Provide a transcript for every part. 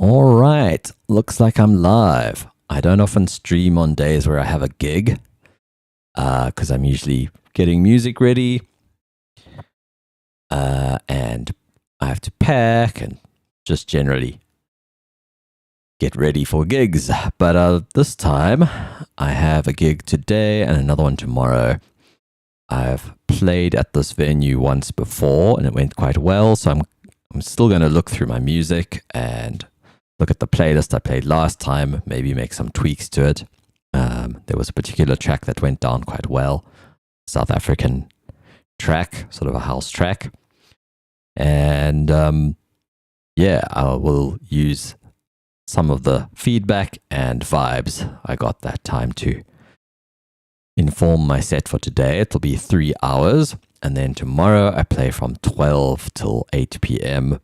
All right, looks like I'm live. I don't often stream on days where I have a gig because I'm usually getting music ready and I have to pack and just generally get ready for gigs. But this time I have a gig today and another one tomorrow. I've played at this venue once before and it went quite well, so I'm still going to look through my music and look at the playlist I played last time, maybe make some tweaks to it. There was a particular track that went down quite well, South African track, sort of a house track. And I will use some of the feedback and vibes I got that time to inform my set for today. It'll be 3 hours. And then tomorrow I play from 12 till 8 p.m.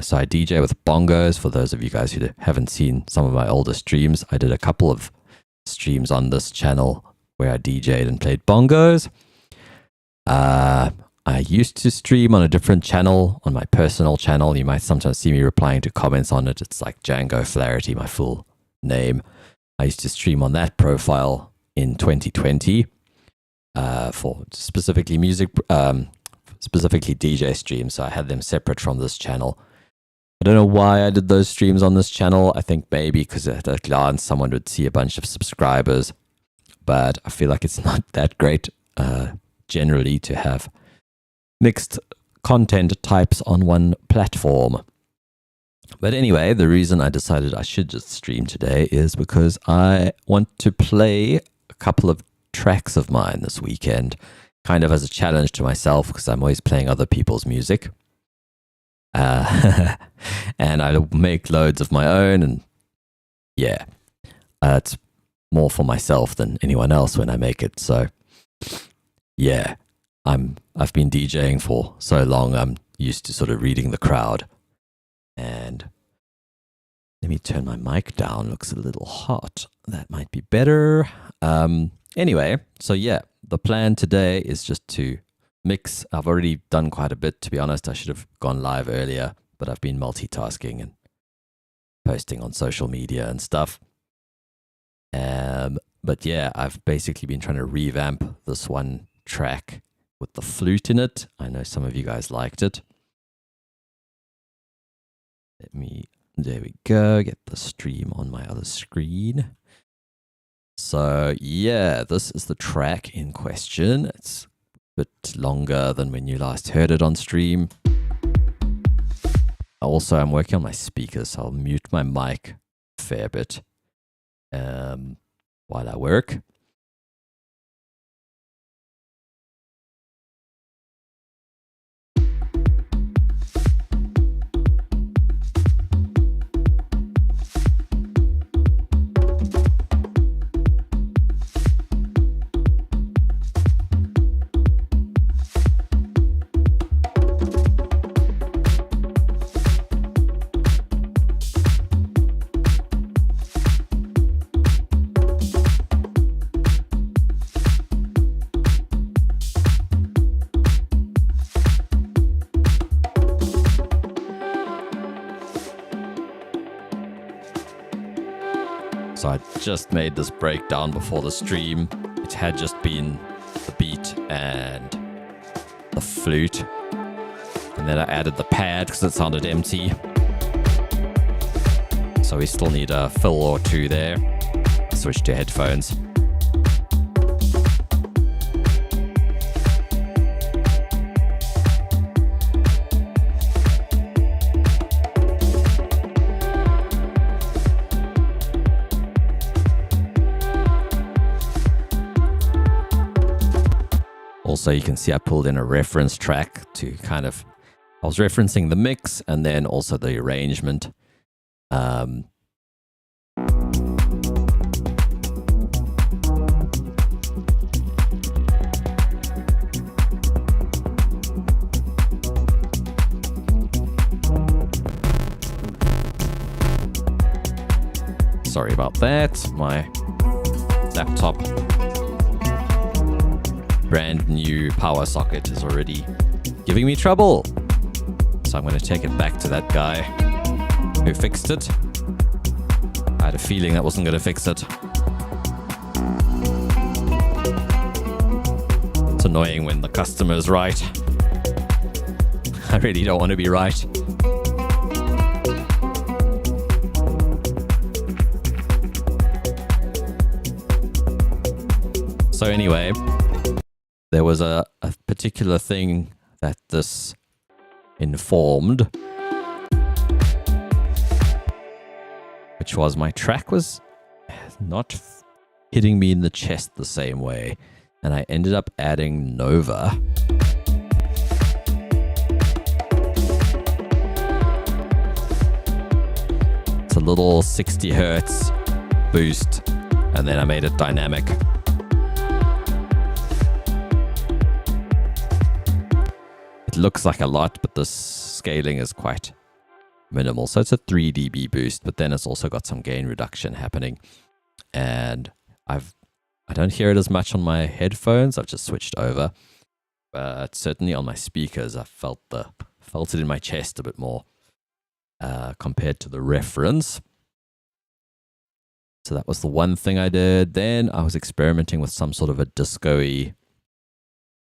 So I DJ with bongos. For those of you guys who haven't seen some of my older streams, I did a couple of streams on this channel where I DJ'd and played bongos. I used to stream on a different channel, on my personal channel. You might sometimes see me replying to comments on it. It's like Django Flaherty, my full name. I used to stream on that profile in 2020 for specifically music, specifically DJ streams. So I had them separate from this channel. I don't know why I did those streams on this channel. I think maybe because at a glance someone would see a bunch of subscribers, but I feel like it's not that great generally to have mixed content types on one platform. But anyway, the reason I decided I should just stream today is because I want to play a couple of tracks of mine this weekend, kind of as a challenge to myself because I'm always playing other people's music. And I make loads of my own, and it's more for myself than anyone else when I make it. So yeah, I've been DJing for so long, I'm used to sort of reading the crowd. And let me turn my mic down, looks a little hot. That might be better. Anyway, so yeah, the plan today is just to mix. I've already done quite a bit, to be honest. I should have gone live earlier, but I've been multitasking and posting on social media and stuff. But yeah, I've basically been trying to revamp this one track with the flute in it. I know some of you guys liked it. There we go, get the stream on my other screen. So yeah, this is the track in question. It's a bit longer than when you last heard it on stream. Also, I'm working on my speakers, so I'll mute my mic a fair bit while I work. So I just made this breakdown before the stream. It had just been the beat and the flute. And then I added the pad because it sounded empty. So we still need a fill or two there. Switch to headphones. Also, you can see I pulled in a reference track to I was referencing the mix and then also the arrangement. Sorry about that. My laptop brand new power socket is already giving me trouble. So I'm going to take it back to that guy. Who fixed it? I had a feeling that wasn't going to fix it. It's annoying when the customer's right. I really don't want to be right. So anyway, there was a particular thing that this informed, which was my track was not hitting me in the chest the same way, and I ended up adding Nova. It's a little 60 hertz boost, and then I made it dynamic. It looks like a lot, but the scaling is quite minimal. So it's a 3 dB boost, but then it's also got some gain reduction happening. And I don't hear it as much on my headphones. I've just switched over. But certainly on my speakers, I felt it in my chest a bit more compared to the reference. So that was the one thing I did. Then I was experimenting with some sort of a disco-y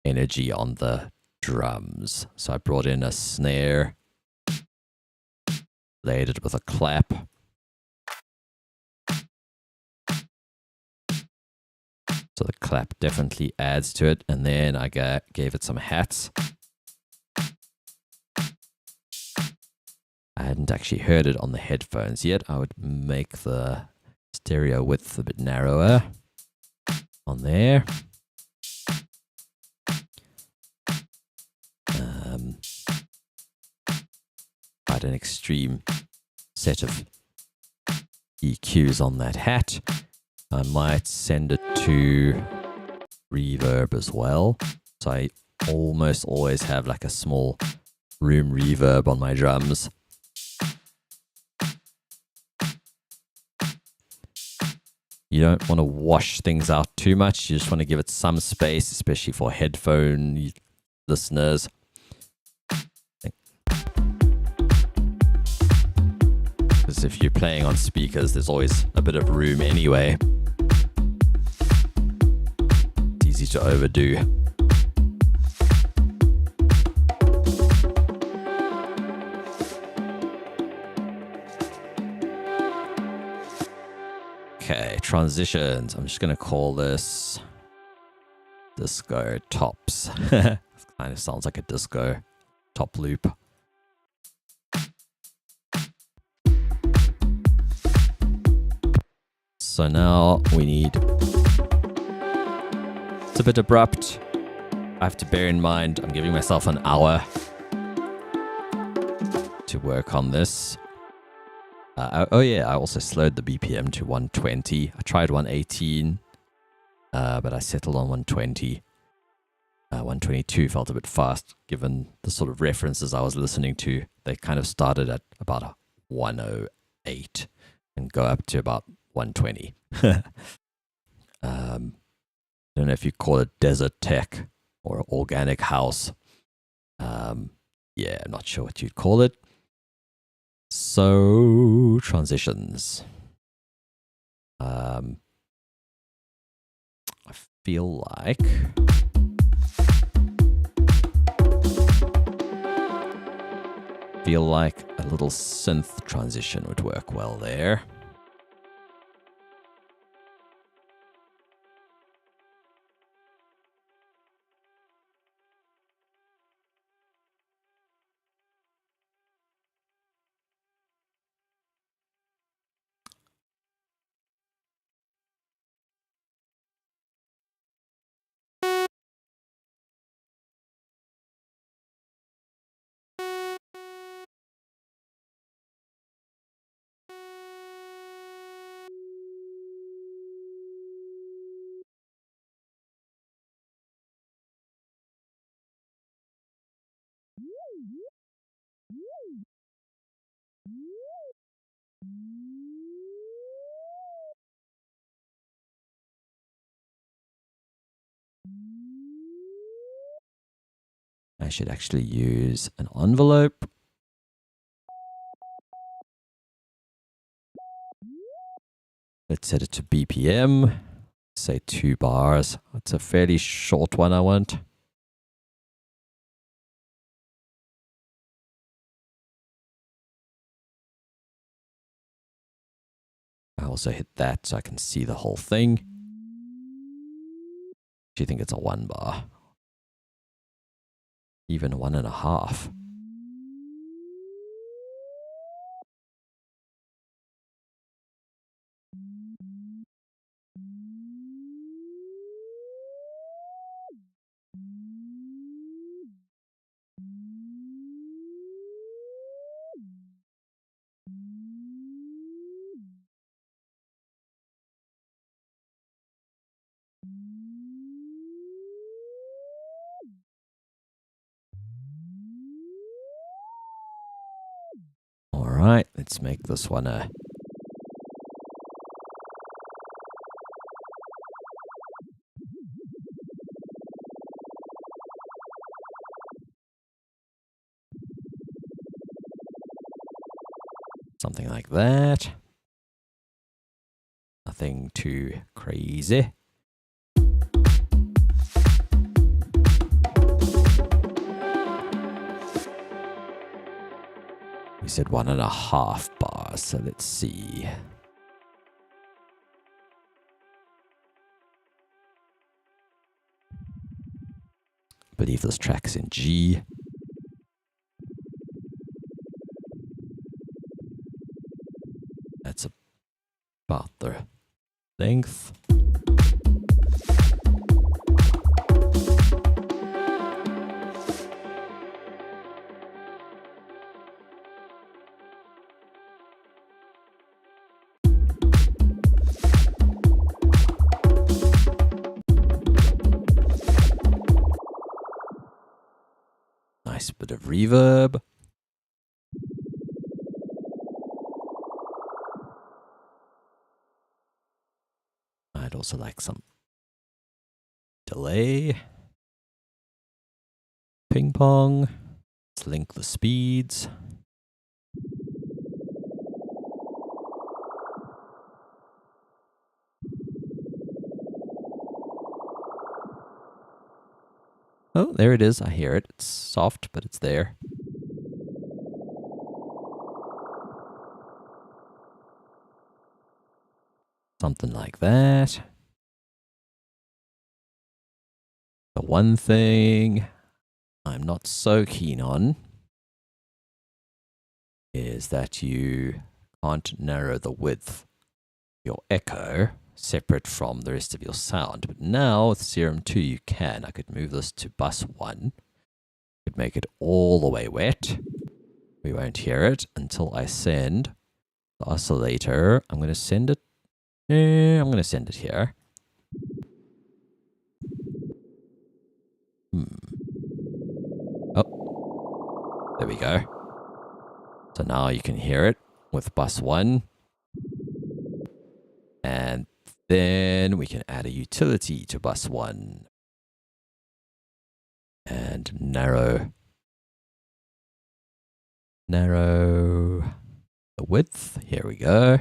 energy on the drums. So I brought in a snare, laid it with a clap. So the clap definitely adds to it. And then I gave it some hats. I hadn't actually heard it on the headphones yet. I would make the stereo width a bit narrower on there. Quite an extreme set of EQs on that hat. I might send it to reverb as well. So I almost always have like a small room reverb on my drums. You don't want to wash things out too much. You just want to give it some space, especially for headphone listeners. Because if you're playing on speakers, there's always a bit of room anyway. It's easy to overdo. Okay, transitions. I'm just going to call this Disco Tops. It kind of sounds like a disco top loop. So now we need, it's a bit abrupt. I have to bear in mind I'm giving myself an hour to work on this. Oh yeah, I also slowed the BPM to 120. I tried 118, but I settled on 120. 122 felt a bit fast given the sort of references I was listening to. They kind of started at about 108 and go up to about 120. I don't know if you call it desert tech or organic house. Yeah, I'm not sure what you'd call it. So, transitions. I feel like a little synth transition would work well there. I should actually use an envelope. Let's set it to BPM. Say 2 bars. It's a fairly short one I want. I also hit that so I can see the whole thing. Do you think it's a 1 bar? Even 1.5. All right, let's make this one a something like that. Nothing too crazy. We said 1.5 bars, so let's see. I believe this track's in G. That's about the length. Nice bit of reverb. I'd also like some delay. Ping pong. Let's link the speeds. Oh, there it is. I hear it. It's soft, but it's there. Something like that. The one thing I'm not so keen on is that you can't narrow the width of your echo separate from the rest of your sound. But now with Serum 2 you can. I could move this to bus 1. Could make it all the way wet. We won't hear it until I send the oscillator. I'm going to send it. I'm going to send it here. Oh, there we go. So now you can hear it with bus 1. And then we can add a utility to bus 1. And narrow the width. Here we go.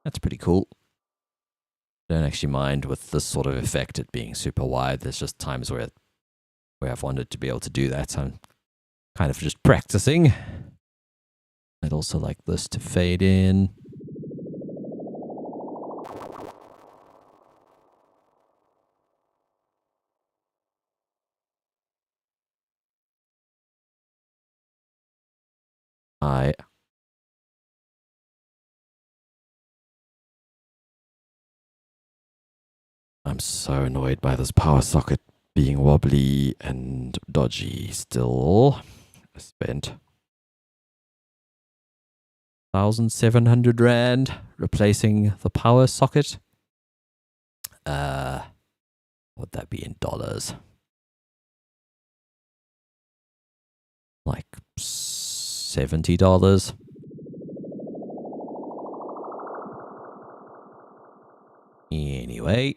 That's pretty cool. Don't actually mind with this sort of effect it being super wide. There's just times where I've wanted to be able to do that. I'm kind of just practicing. I'd also like this to fade in. I'm so annoyed by this power socket being wobbly and dodgy still. I spent 1,700 Rand replacing the power socket. Would that be in dollars? Like $70. Anyway.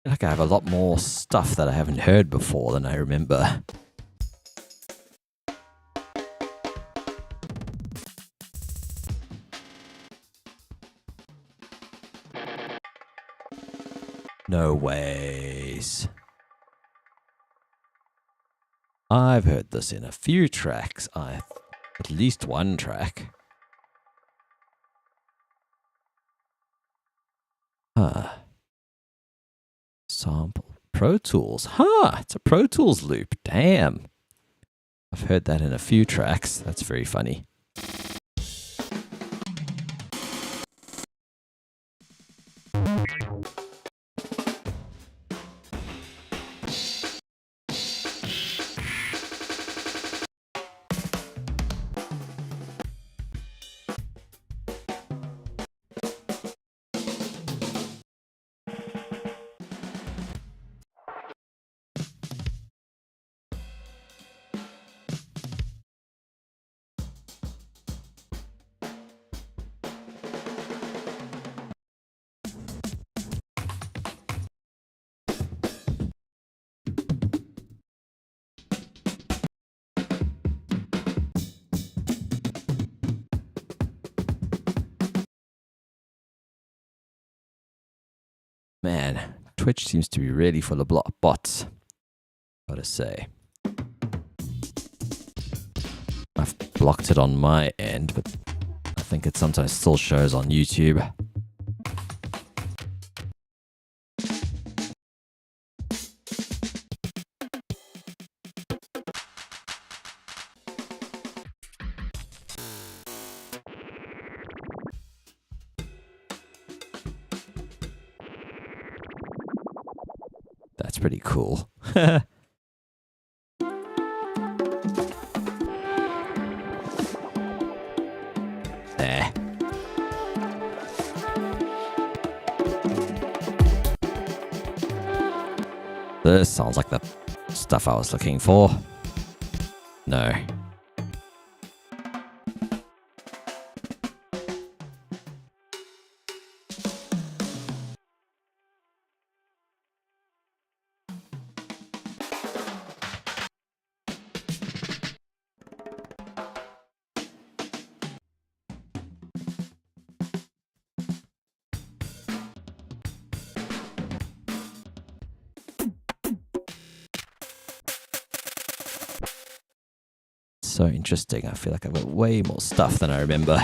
Like I have a lot more stuff that I haven't heard before than I remember. No ways. I've heard this in a few tracks. At least one track. Huh. Sample. Pro Tools. Huh. It's a Pro Tools loop. Damn. I've heard that in a few tracks. That's very funny. Man, Twitch seems to be really full of bots. Gotta say. I've blocked it on my end, but I think it sometimes still shows on YouTube. That's pretty cool. There. This sounds like the stuff I was looking for. No. so interesting. I feel like I've got way more stuff than I remember.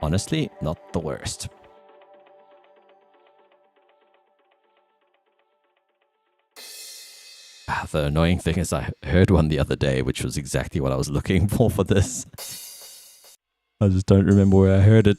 Honestly, not the worst. The annoying thing is I heard one the other day, which was exactly what I was looking for this. I just don't remember where I heard it.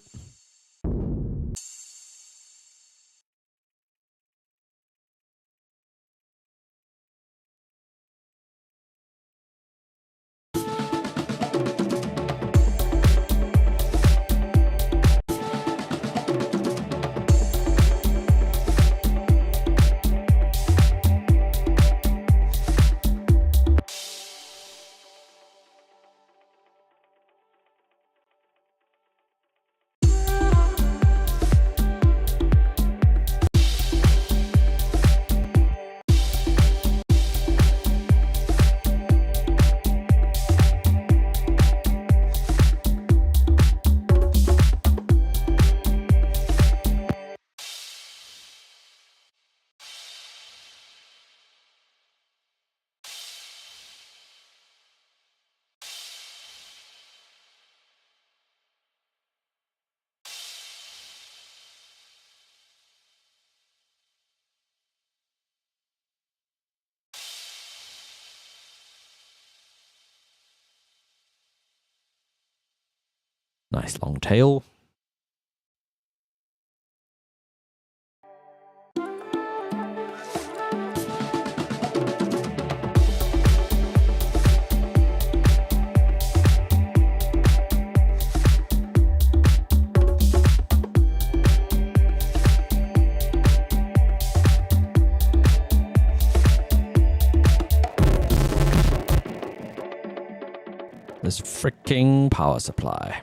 Nice long tail. This freaking power supply.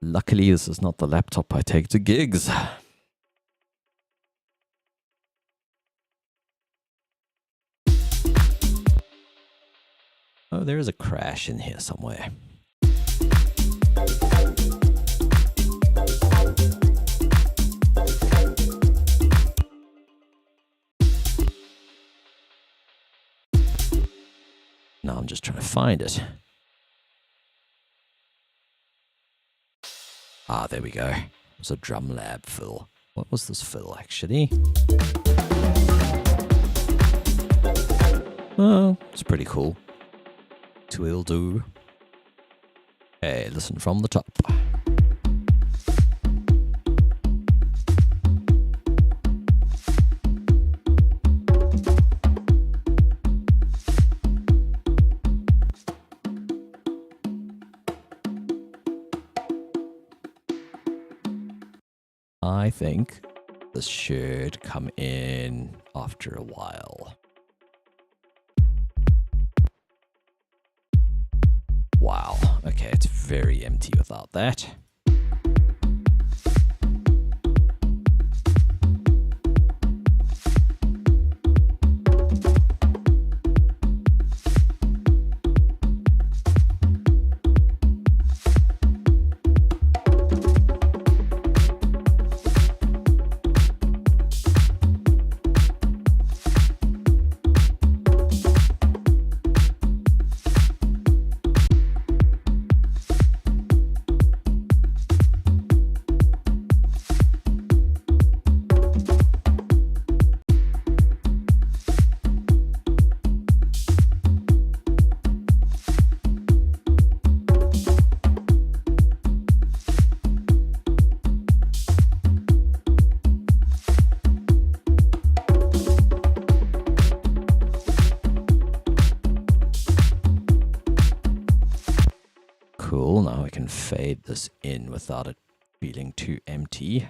Luckily, this is not the laptop I take to gigs. Oh, there is a crash in here somewhere. Now I'm just trying to find it. Ah, there we go. It was a drum lab fill. What was this fill, actually? Oh, it's pretty cool. Twill do. Hey, listen from the top. I think this should come in after a while. Wow, okay, it's very empty without that. Now we can fade this in without it feeling too empty.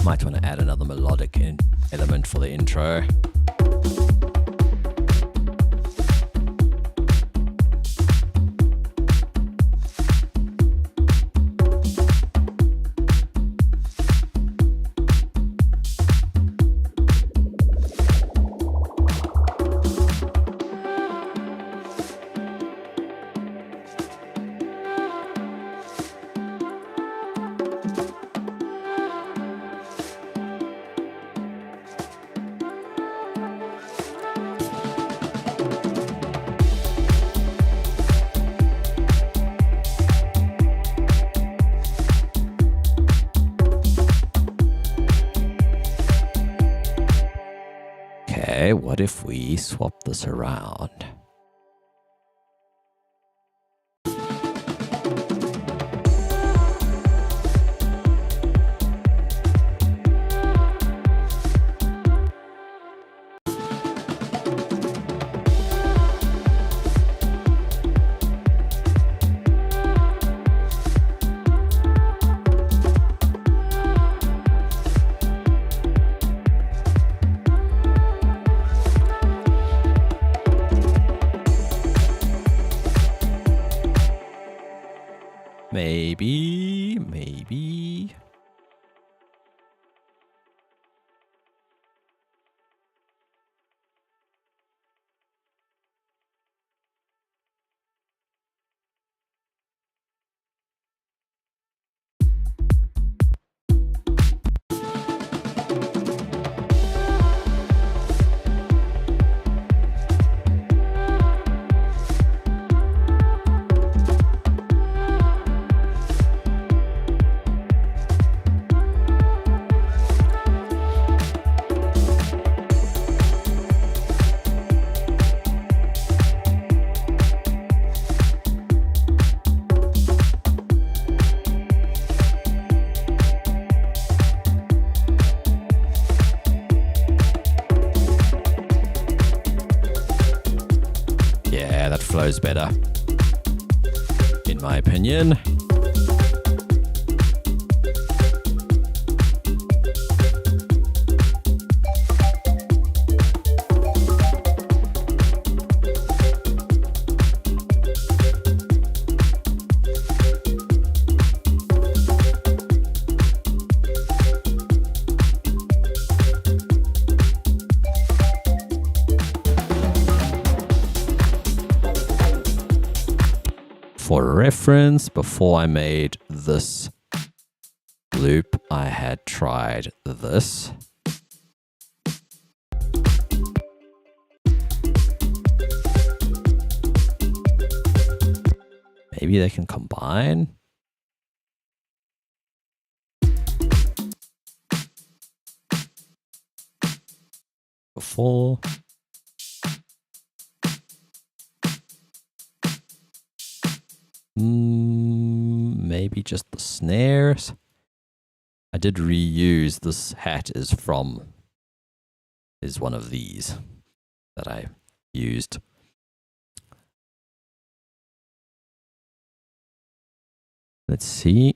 Might want to add another melodic element for the intro. Okay, what if we swap this around? Maybe. Flows better, in my opinion. For reference, before I made this loop, I had tried this. Maybe they can combine. Before. Maybe just the snares. I did reuse this hat is one of these that I used. Let's see.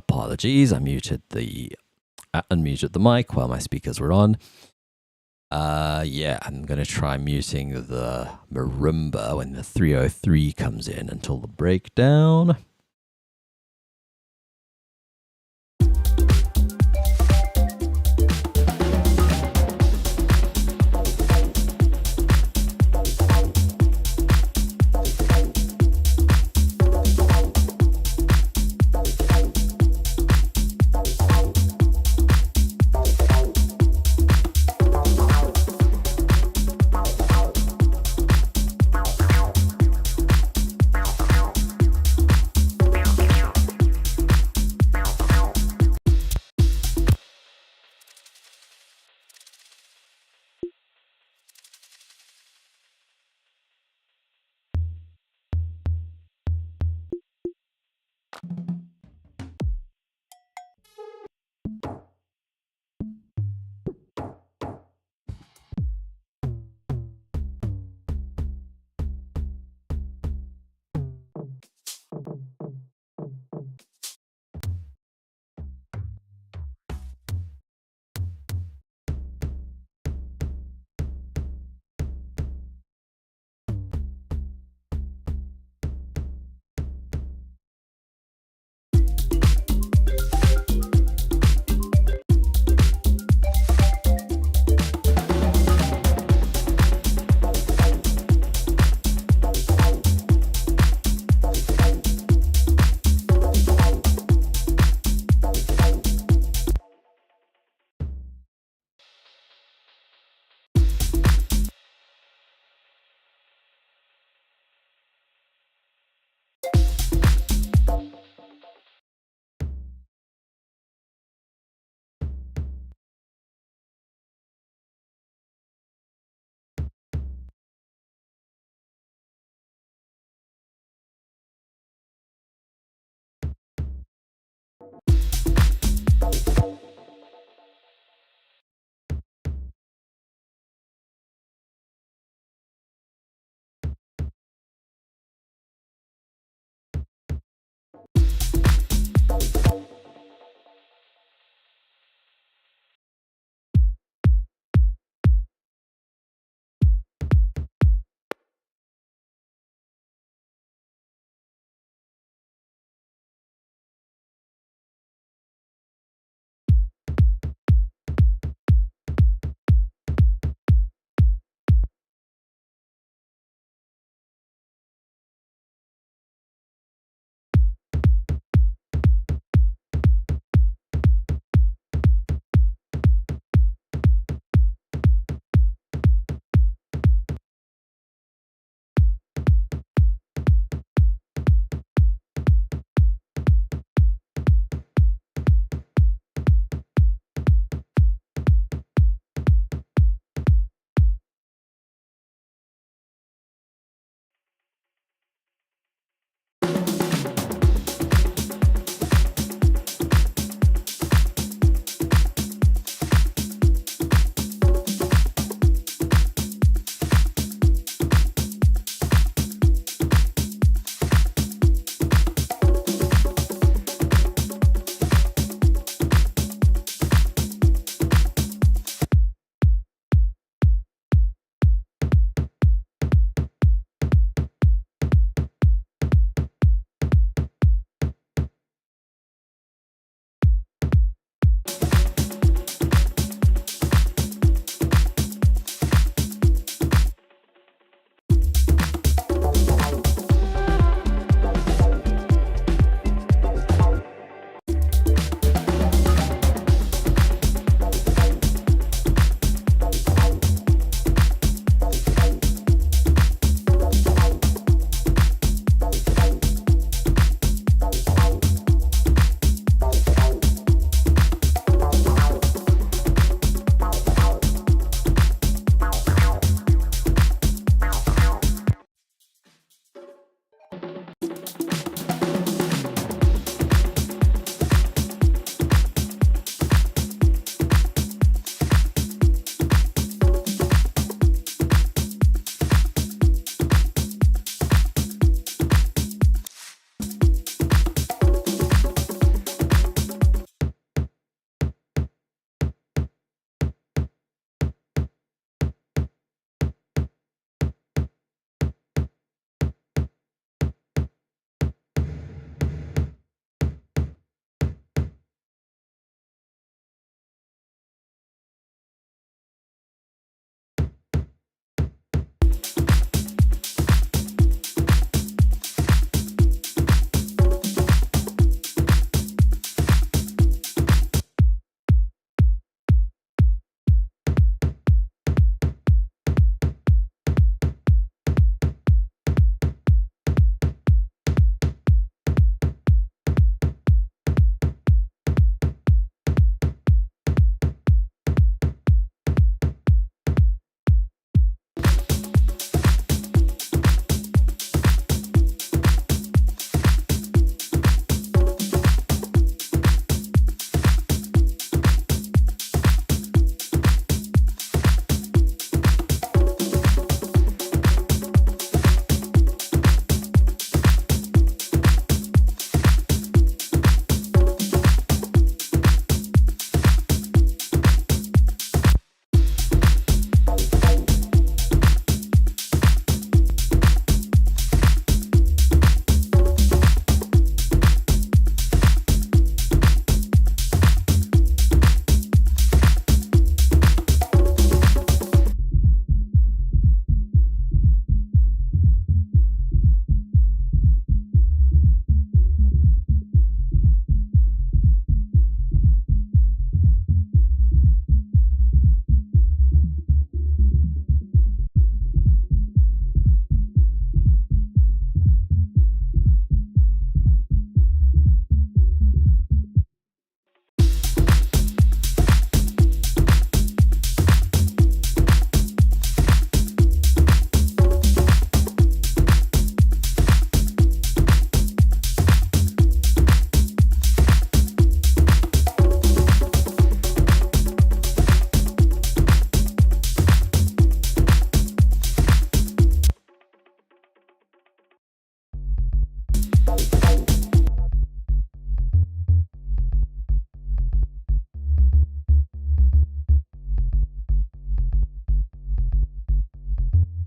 Apologies, I unmuted the mic while my speakers were on. Yeah, I'm going to try muting the marimba when the 303 comes in until the breakdown.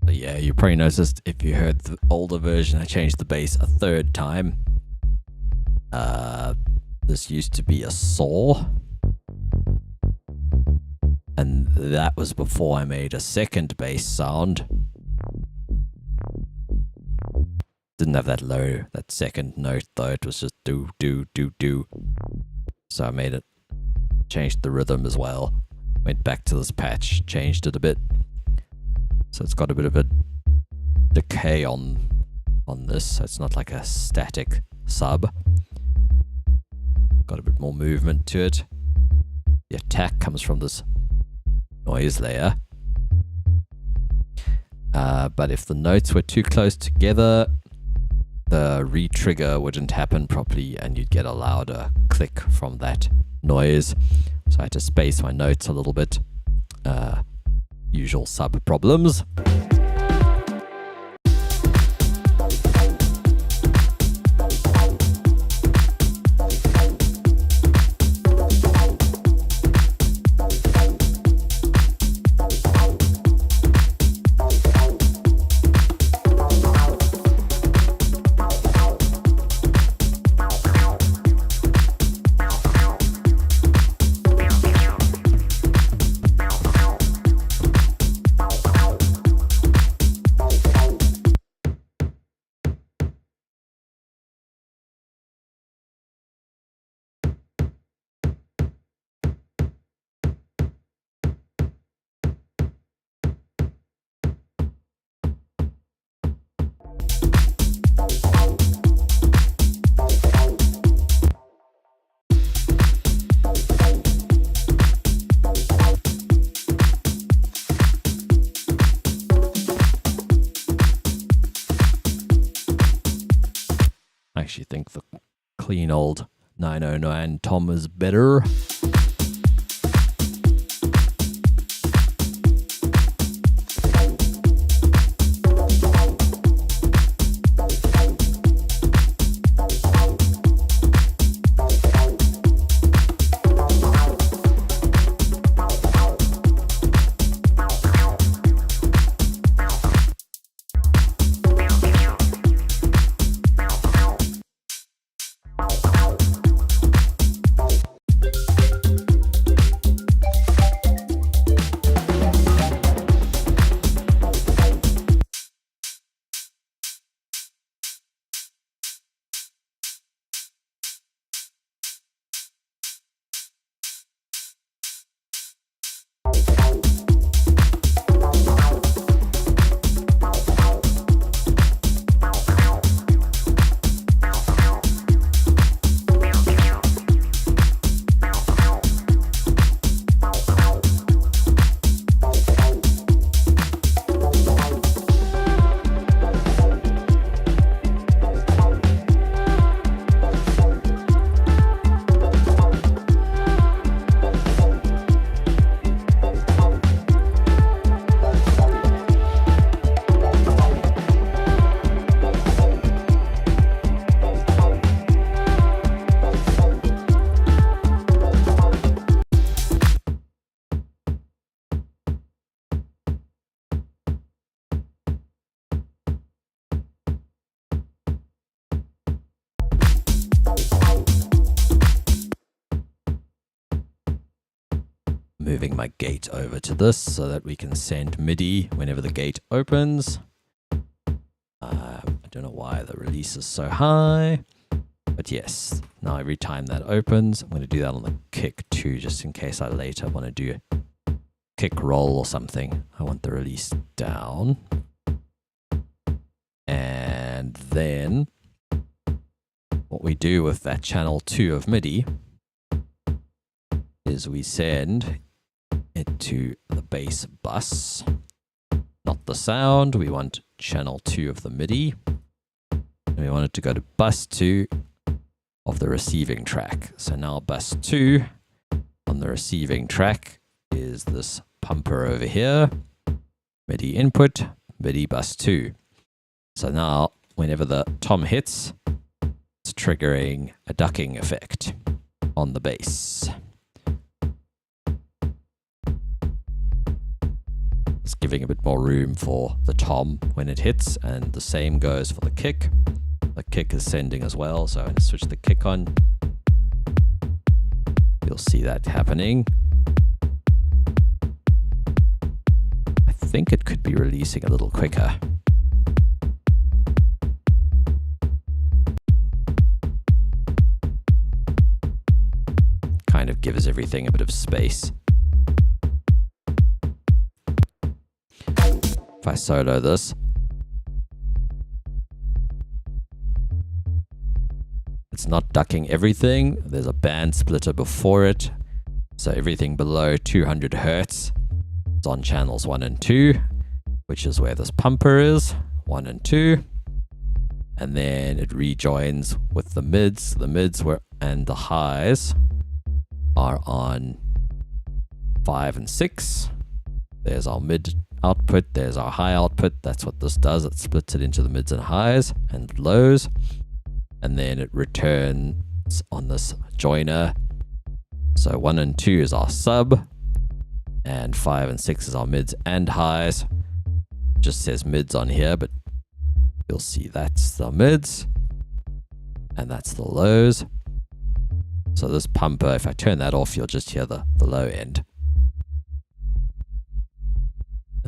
But yeah, you probably noticed if you heard the older version, I changed the bass a third time. This used to be a saw. And that was before I made a second bass sound. Didn't have that low, that second note though. It was just do, do, do, do. So I made it, changed the rhythm as well. Went back to this patch, changed it a bit. So it's got a bit of a decay on this. So it's not like a static sub. Got a bit more movement to it. The attack comes from this noise layer. But if the notes were too close together, the re-trigger wouldn't happen properly and you'd get a louder click from that noise. So I had to space my notes a little bit. Usual sub problems. I actually think the clean old 909 Tom is better. Moving my gate over to this so that we can send MIDI whenever the gate opens. I don't know why the release is so high, but yes, now every time that opens, I'm going to do that on the kick too, just in case I later want to do a kick roll or something. I want the release down. And then what we do with that channel 2 of MIDI is we send it to the bass bus, not the sound. We want channel 2 of the MIDI, and we want it to go to bus 2 of the receiving track. So now bus 2 on the receiving track is this pumper over here, MIDI input, MIDI bus 2. So now whenever the tom hits, it's triggering a ducking effect on the bass. It's giving a bit more room for the tom when it hits, and the same goes for the kick. The kick is sending as well, so I'm going to switch the kick on. You'll see that happening. I think it could be releasing a little quicker. Kind of gives everything a bit of space. If I solo this, it's not ducking everything. There's a band splitter before it, so everything below 200 Hertz is on channels 1 and 2, which is where this pumper is, 1 and 2, and then it rejoins with the mids. The mids and the highs are on 5 and 6. There's our mid output, there's our high output. That's what this does. It splits it into the mids and highs and lows, and then it returns on this joiner. So 1 and 2 is our sub, and 5 and 6 is our mids and highs. Just says mids on here, but you'll see that's the mids and that's the lows. So this pumper, if I turn that off, you'll just hear the low end.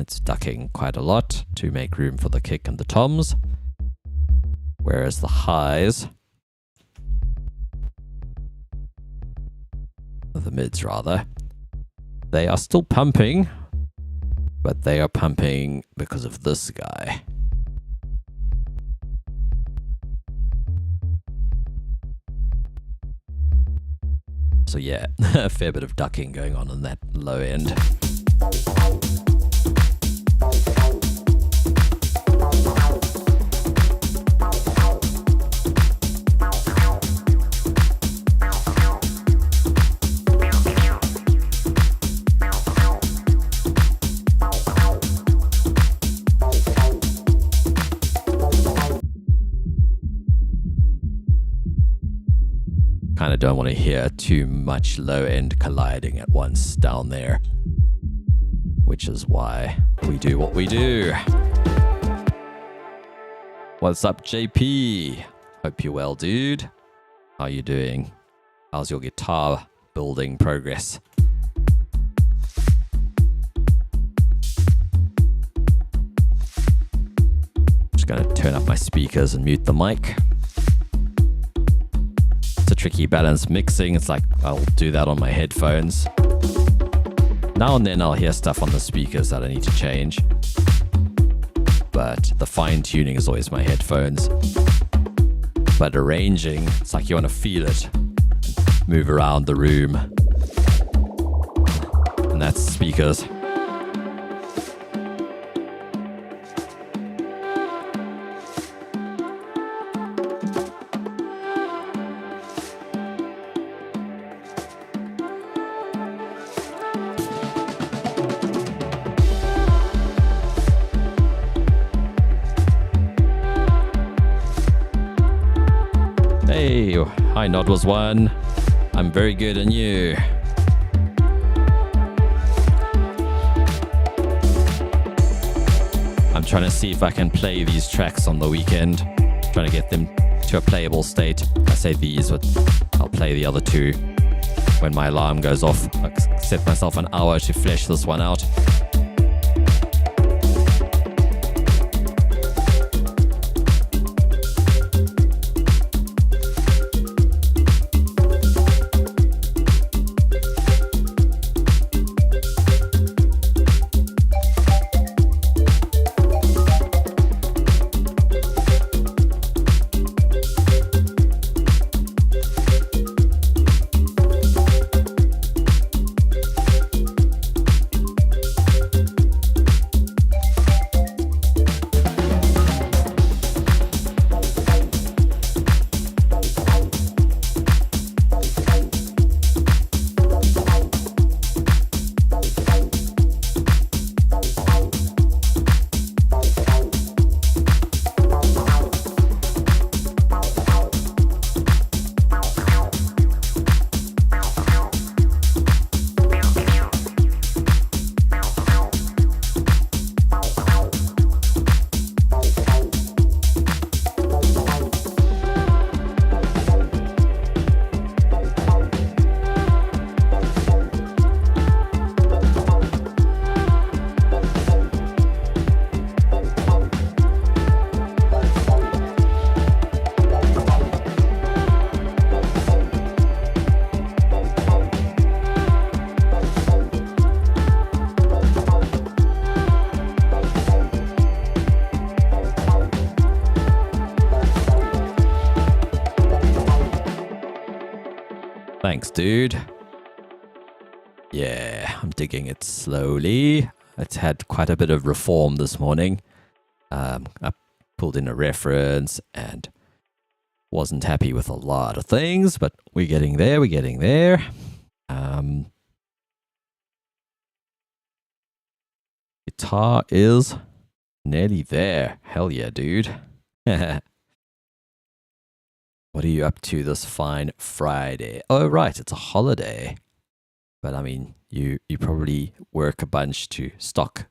It's ducking quite a lot to make room for the kick and the toms. Whereas the highs, or the mids rather, they are still pumping, but they are pumping because of this guy. So yeah, a fair bit of ducking going on in that low end. Kind of don't want to hear too much low end colliding at once down there, which is why we do what we do. What's up, JP? Hope you're well, dude. How you doing? How's your guitar building progress? Just gonna turn up my speakers and mute the mic. It's a tricky balance mixing. It's like I'll do that on my headphones. Now and then I'll hear stuff on the speakers that I need to change, but the fine tuning is always my headphones. But arranging, it's like you want to feel it, move around the room, and that's speakers. Hey, hi Nod was one. I'm very good, and you? I'm trying to see if I can play these tracks on the weekend. Trying to get them to a playable state. I say these, but I'll play the other two when my alarm goes off. I set myself an hour to flesh this one out. Thanks, dude. Yeah, I'm digging it slowly. It's had quite a bit of reform this morning. I pulled in a reference and wasn't happy with a lot of things, but we're getting there. Guitar is nearly there. Hell yeah, dude. What are you up to this fine Friday? Oh, right, it's a holiday. But I mean, you probably work a bunch to stock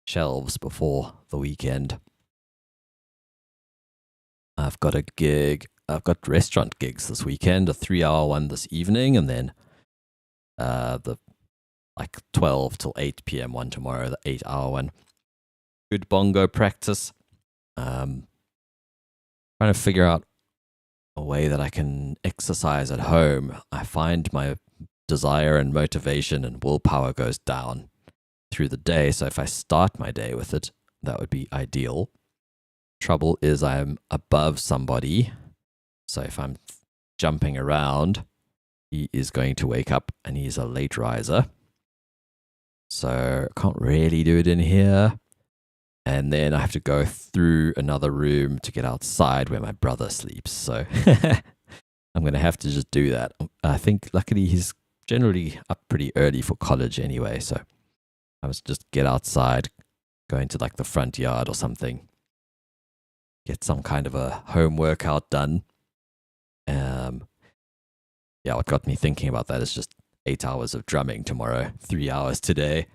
shelves before the weekend. I've got a gig. I've got restaurant gigs this weekend, a 3-hour one this evening, and then the 12 till 8 p.m. one tomorrow, the 8-hour one. Good bongo practice. Trying to figure out a way that I can exercise at home. I find my desire and motivation and willpower goes down through the day. So if I start my day with it, that would be ideal. Trouble is I'm above somebody. So if I'm jumping around, he is going to wake up and he's a late riser. So I can't really do it in here. And then I have to go through another room to get outside where my brother sleeps. So I'm going to have to just do that. I think luckily he's generally up pretty early for college anyway. So I must just get outside, go into like the front yard or something, get some kind of a home workout done. Yeah, what got me thinking about that is just 8 hours of drumming tomorrow, 3 hours today.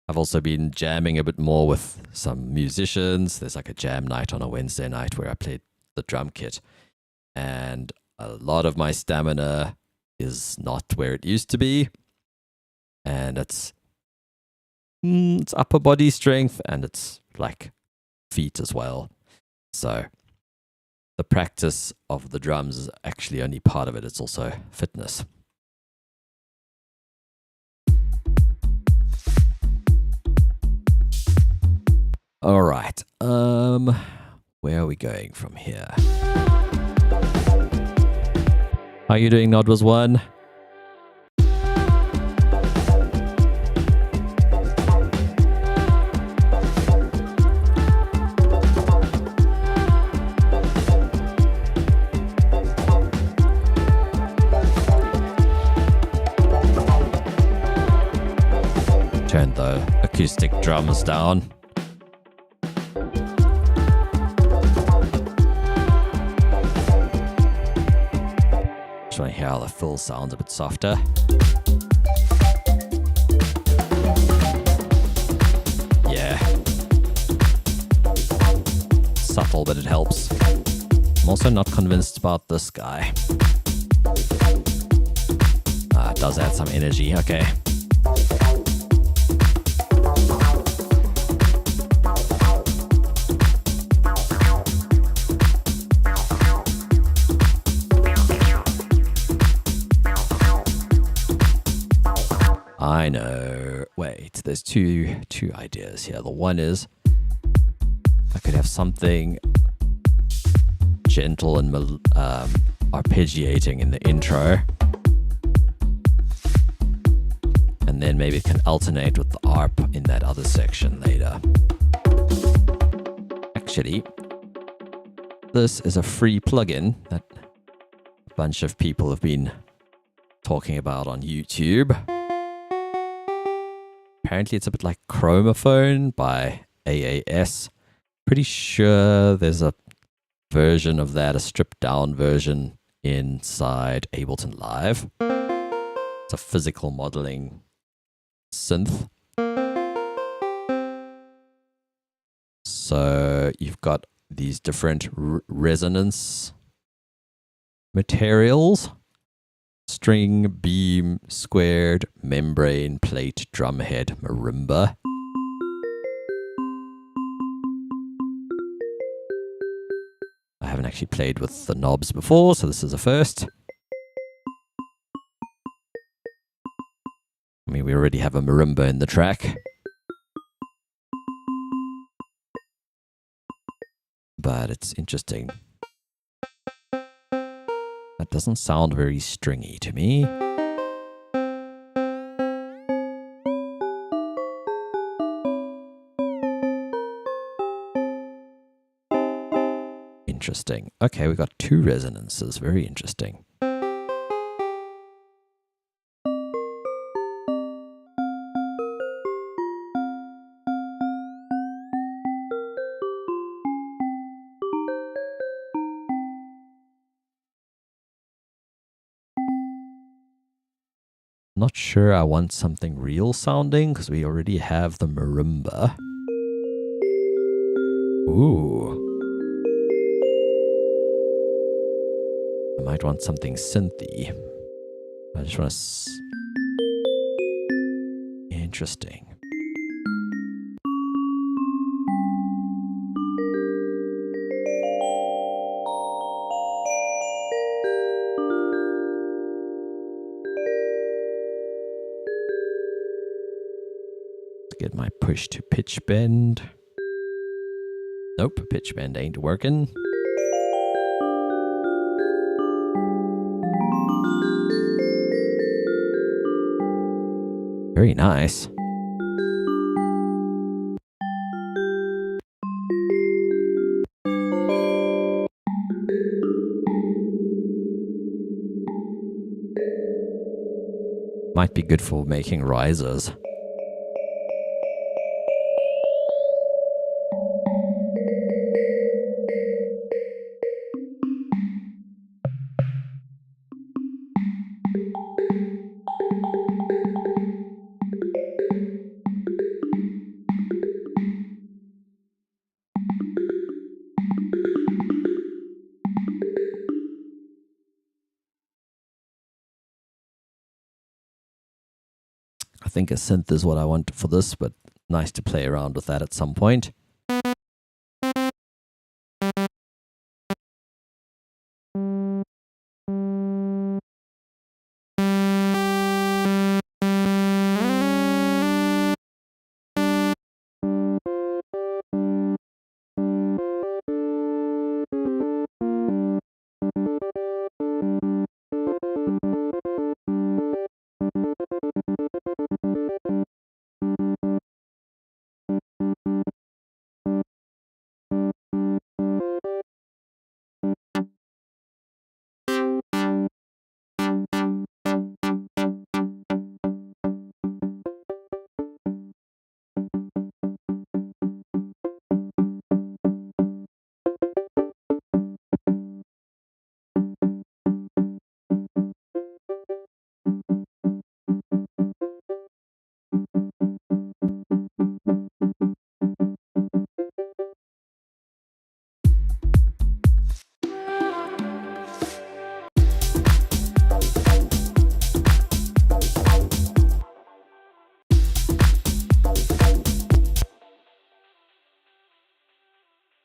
I've also been jamming a bit more with some musicians. There's like a jam night on a Wednesday night where I played the drum kit. And a lot of my stamina is not where it used to be. And it's upper body strength and it's like feet as well. So the practice of the drums is actually only part of it. It's also fitness. All right. Where are we going from here? How are you doing, Nod was one? Turn the acoustic drums down. Just want to hear how the fill sounds a bit softer. Yeah. Subtle, but it helps. I'm also not convinced about this guy. It does add some energy, okay. I know. Wait, there's two ideas here. The one is I could have something gentle and arpeggiating in the intro. And then maybe it can alternate with the arp in that other section later. Actually, this is a free plugin that a bunch of people have been talking about on YouTube. Apparently it's a bit like Chromophone by AAS. Pretty sure there's a version of that, a stripped down version inside Ableton Live. It's a physical modeling synth. So you've got these different resonance materials. String, beam, squared, membrane, plate, drumhead, marimba. I haven't actually played with the knobs before, so this is a first. I mean, we already have a marimba in the track. But it's interesting. That doesn't sound very stringy to me. Interesting. Okay, we got 2 resonances. Very interesting. Not sure I want something real sounding because we already have the marimba. Ooh. I might want something synthy. I just want to... Interesting. Get my push to pitch bend. Nope, pitch bend ain't working. Very nice. Might be good for making risers. I think a synth is what I want for this, but nice to play around with that at some point.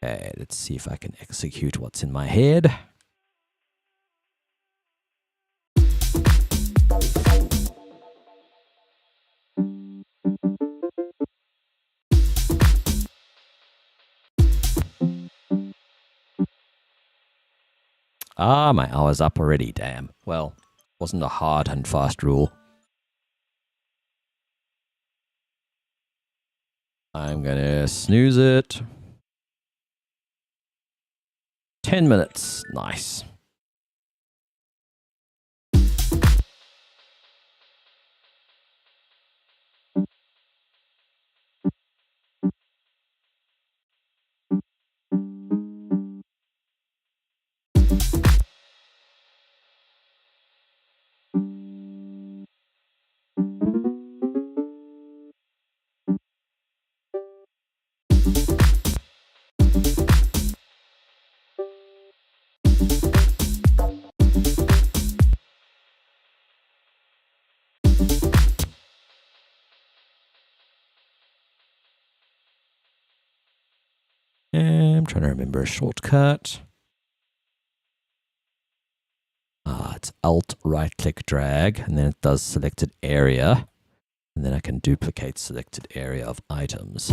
Okay, let's see if I can execute what's in my head. Ah, my hour's up already, damn. Well, wasn't a hard and fast rule. I'm gonna snooze it. 10 minutes. Nice. I'm trying to remember a shortcut. It's Alt right click drag, and then it does selected area, and then I can duplicate selected area of items.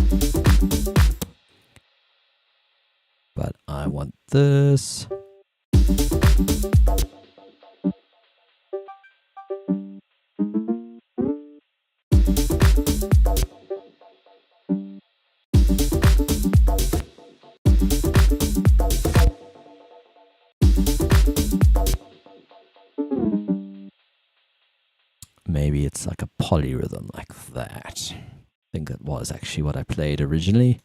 But I want this. it's like a polyrhythm like that. I think that was actually what I played originally.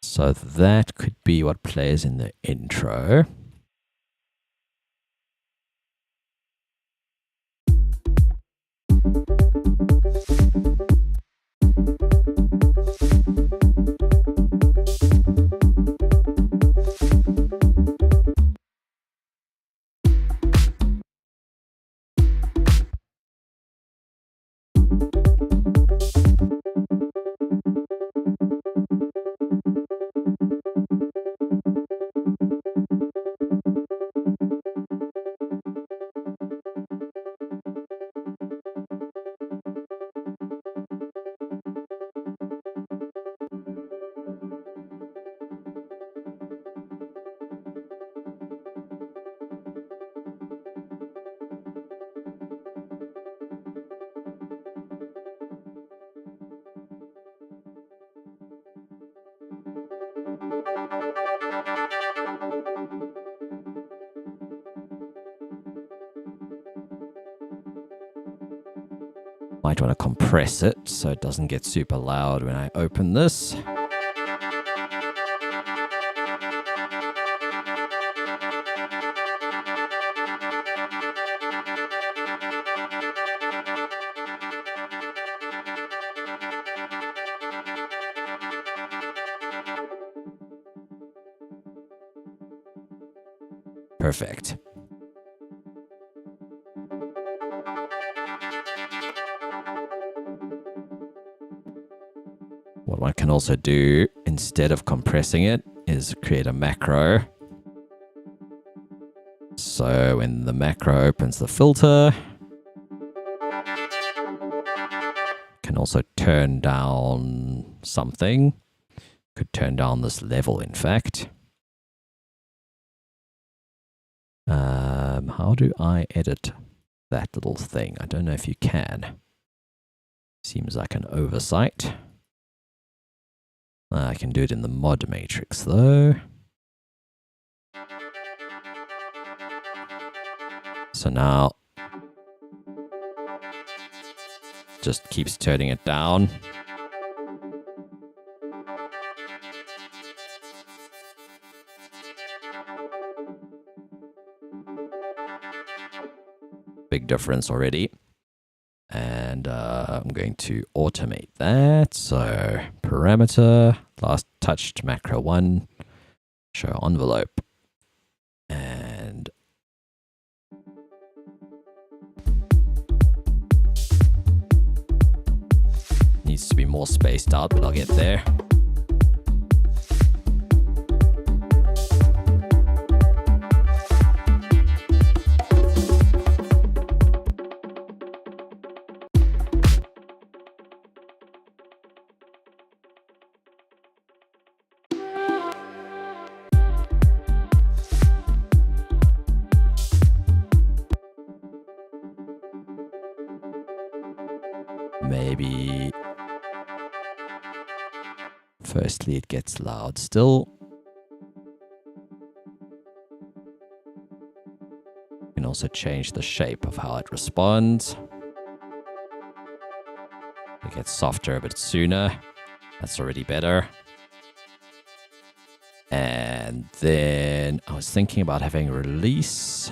So that could be what plays in the intro. Might want to compress it so it doesn't get super loud when I open this. Perfect. What one can also do instead of compressing it is create a macro. So when the macro opens the filter, can also turn down something. Could turn down this level, in fact. How do I edit that little thing? I don't know if you can. Seems like an oversight. I can do it in the mod matrix though. So now just keeps turning it down. Big difference already. And I'm going to automate that. So parameter, last touched macro 1, show envelope. And needs to be more spaced out, but I'll get there. Maybe firstly it gets loud still. You can also change the shape of how it responds. It gets softer a bit sooner. That's already better. And then I was thinking about having a release.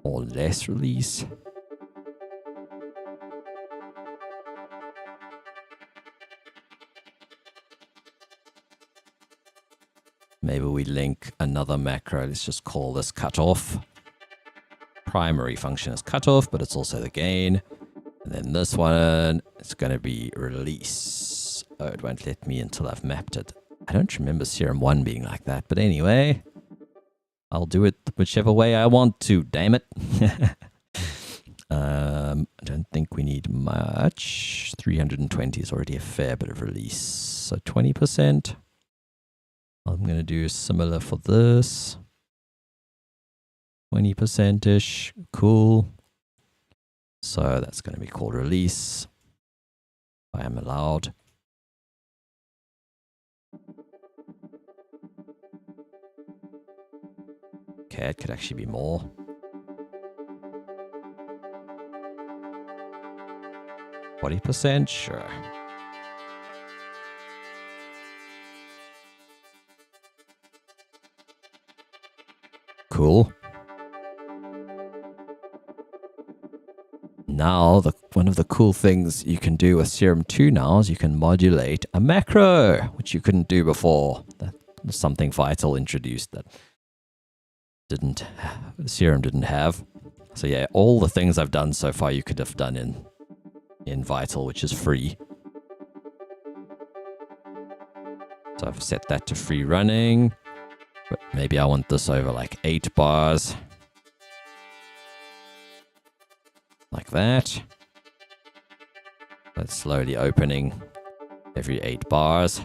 Or less release. Maybe we link another macro. Let's just call this cutoff. Primary function is cutoff, but it's also the gain. And then this one, it's going to be release. Oh, it won't let me until I've mapped it. I don't remember Serum 1 being like that, but anyway, I'll do it whichever way I want to, damn it. I don't think we need much. 320 is already a fair bit of release. So 20%. I'm going to do similar for this. 20%-ish. Cool. So that's going to be called release. I am allowed. Okay, it could actually be more. %, sure. Cool. Now, one of the cool things you can do with Serum 2 now is you can modulate a macro, which you couldn't do before. That was something Vital introduced that Serum didn't have. So yeah, all the things I've done so far you could have done in Vital, which is free. So I've set that to free running, but maybe I want this over like 8 bars. Like that. That's slowly opening every 8 bars.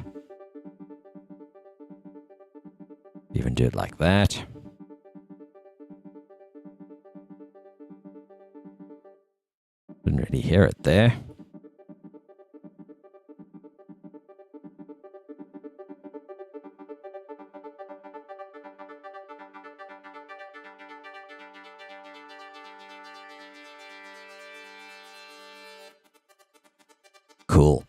Even do it like that. Didn't really hear it there. Cool.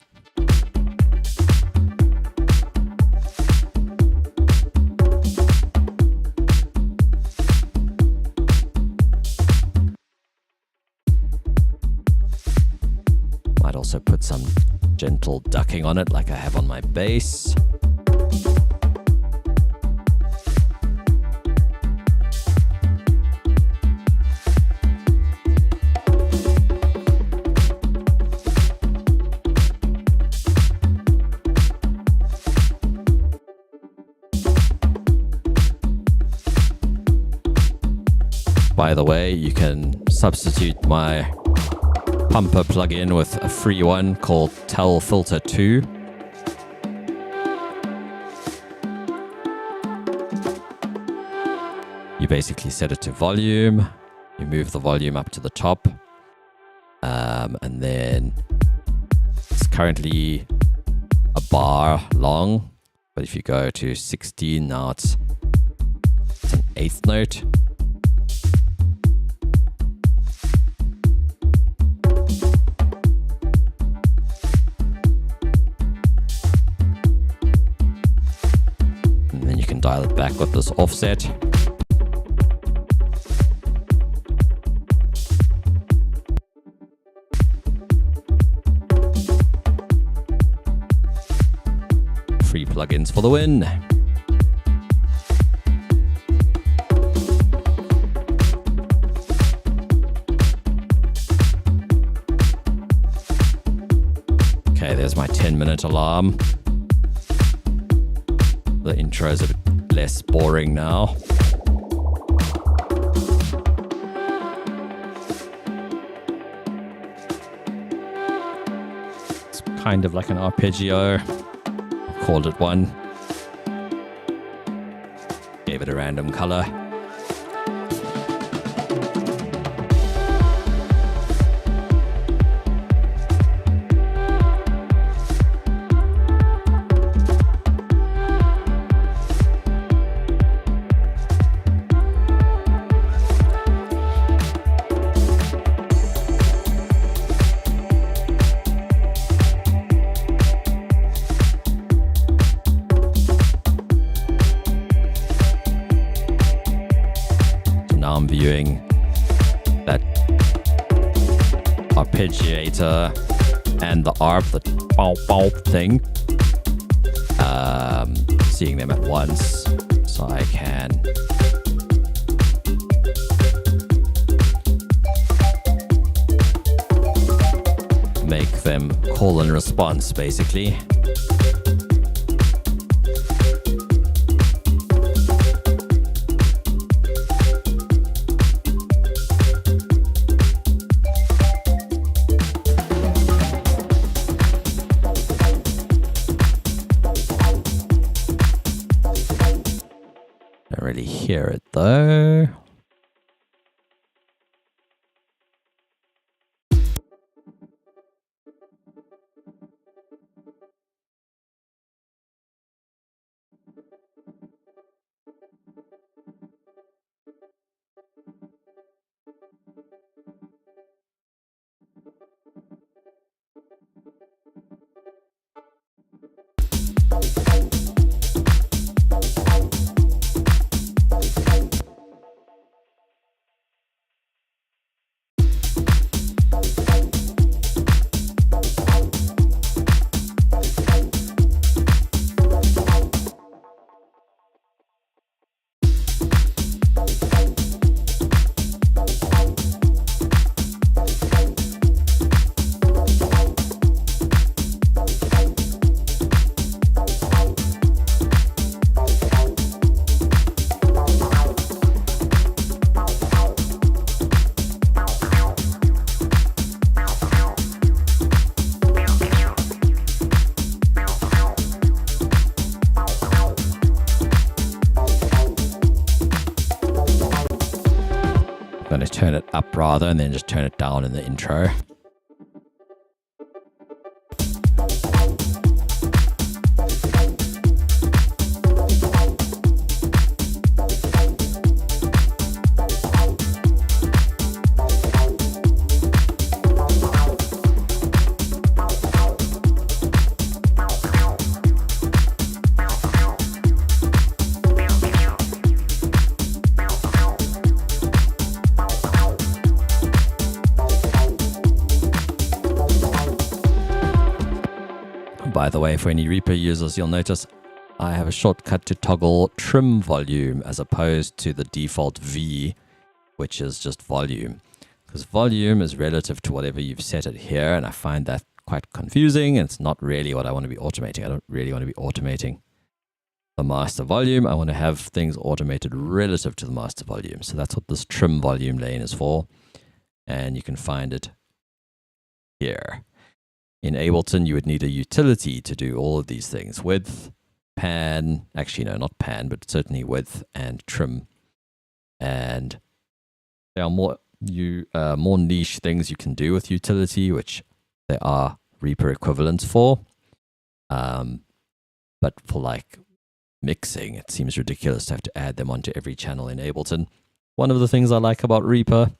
Might also put some gentle ducking on it like I have on my bass. By the way, you can substitute my pumper plugin with a free one called Tel Filter 2. You basically set it to volume, you move the volume up to the top, and then it's currently a bar long, but if you go to 16 now it's an 8th note. Dial it back with this offset. Free plugins for the win. Okay, there's my 10-minute alarm. The intro is a bit less boring now. It's kind of like an arpeggio. I called it one. Gave it a random color. I'm viewing that arpeggiator and the ARP, the bow bow thing, seeing them at once, so I can make them call and response, basically. Don't really hear it though. I'm going to turn it up rather and then just turn it down in the intro. By the way, for any Reaper users, you'll notice I have a shortcut to toggle trim volume as opposed to the default V, which is just volume. Because volume is relative to whatever you've set it here, and I find that quite confusing, and it's not really what I want to be automating. I don't really want to be automating the master volume. I want to have things automated relative to the master volume. So that's what this trim volume lane is for, and you can find it here. In Ableton, you would need a utility to do all of these things. Width, pan, actually no, not pan, but certainly width and trim. And there are more niche things you can do with utility, which there are Reaper equivalents for. But for like mixing, it seems ridiculous to have to add them onto every channel in Ableton. One of the things I like about Reaper,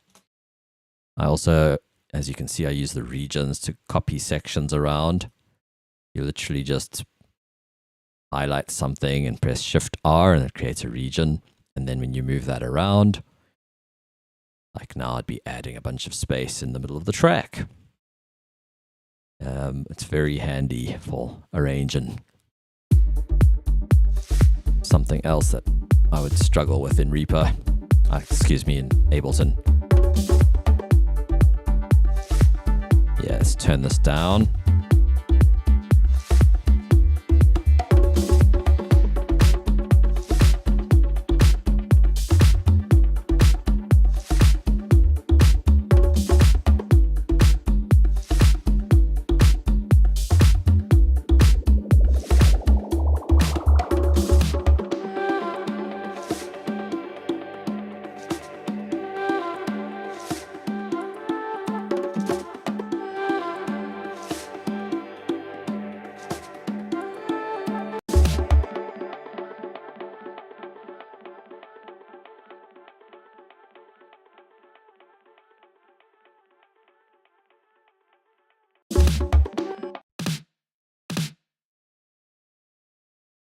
I also, as you can see, I use the regions to copy sections around. You literally just highlight something and press Shift R and it creates a region. And then when you move that around, like now I'd be adding a bunch of space in the middle of the track. It's very handy for arranging. Something else that I would struggle with in Reaper, in Ableton. Yeah, let's turn this down.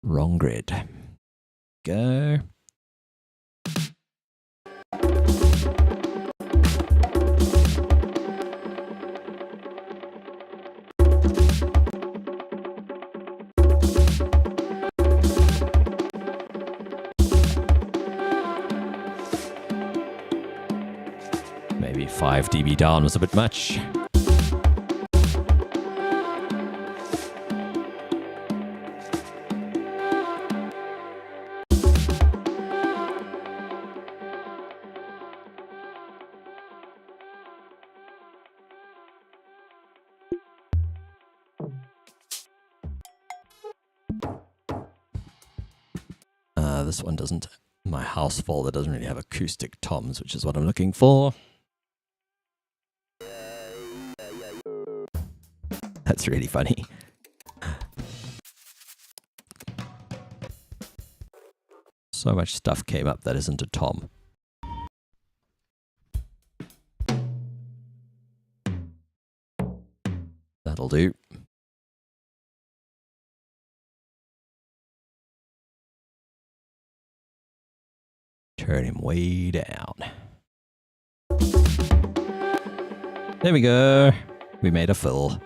Wrong grid. Go. Maybe 5 dB down was a bit much. This one doesn't My house folder doesn't really have acoustic toms, which is what I'm looking for. That's really funny. So much stuff came up that isn't a tom. That'll do. Turn him way down. There we go. We made a fill.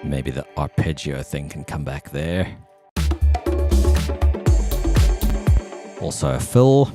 Maybe the arpeggio thing can come back there. Also a fill.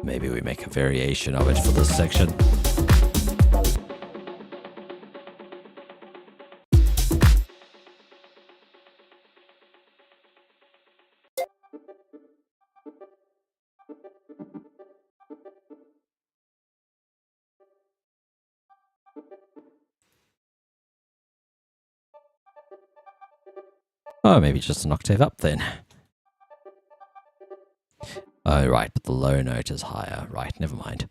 Maybe we make a variation of it for this section. Oh, maybe just an octave up then. Oh, right, but the low note is higher. Right, never mind.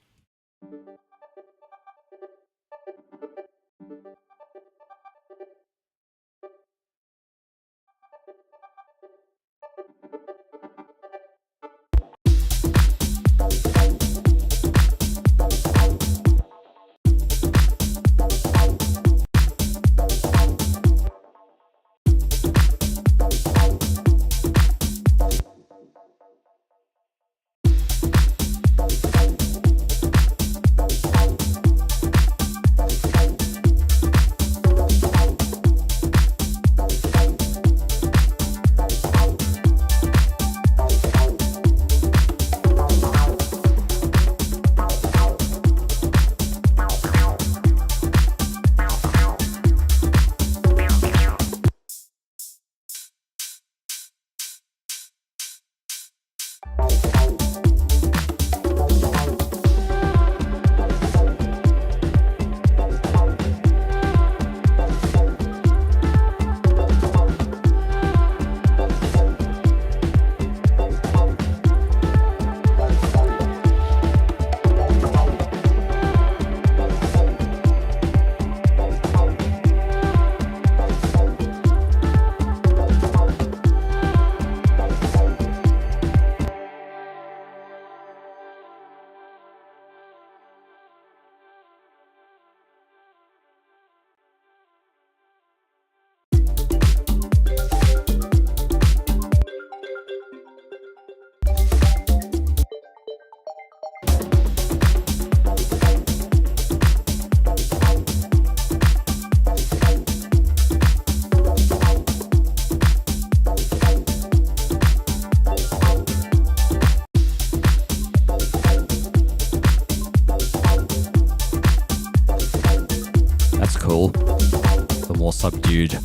Prelude,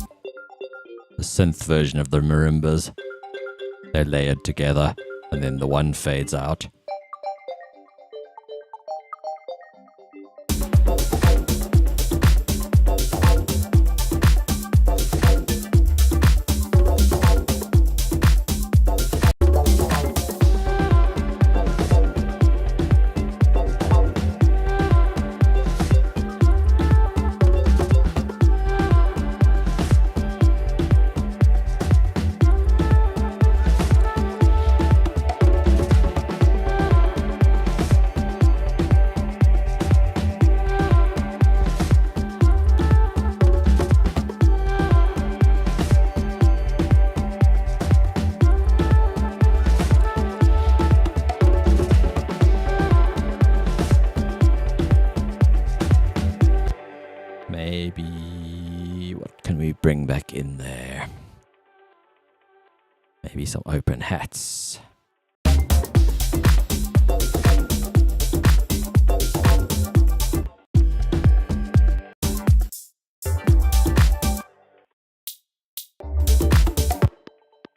the synth version of the marimbas. They're layered together, and then the one fades out. Maybe, what can we bring back in there? Maybe some open hats.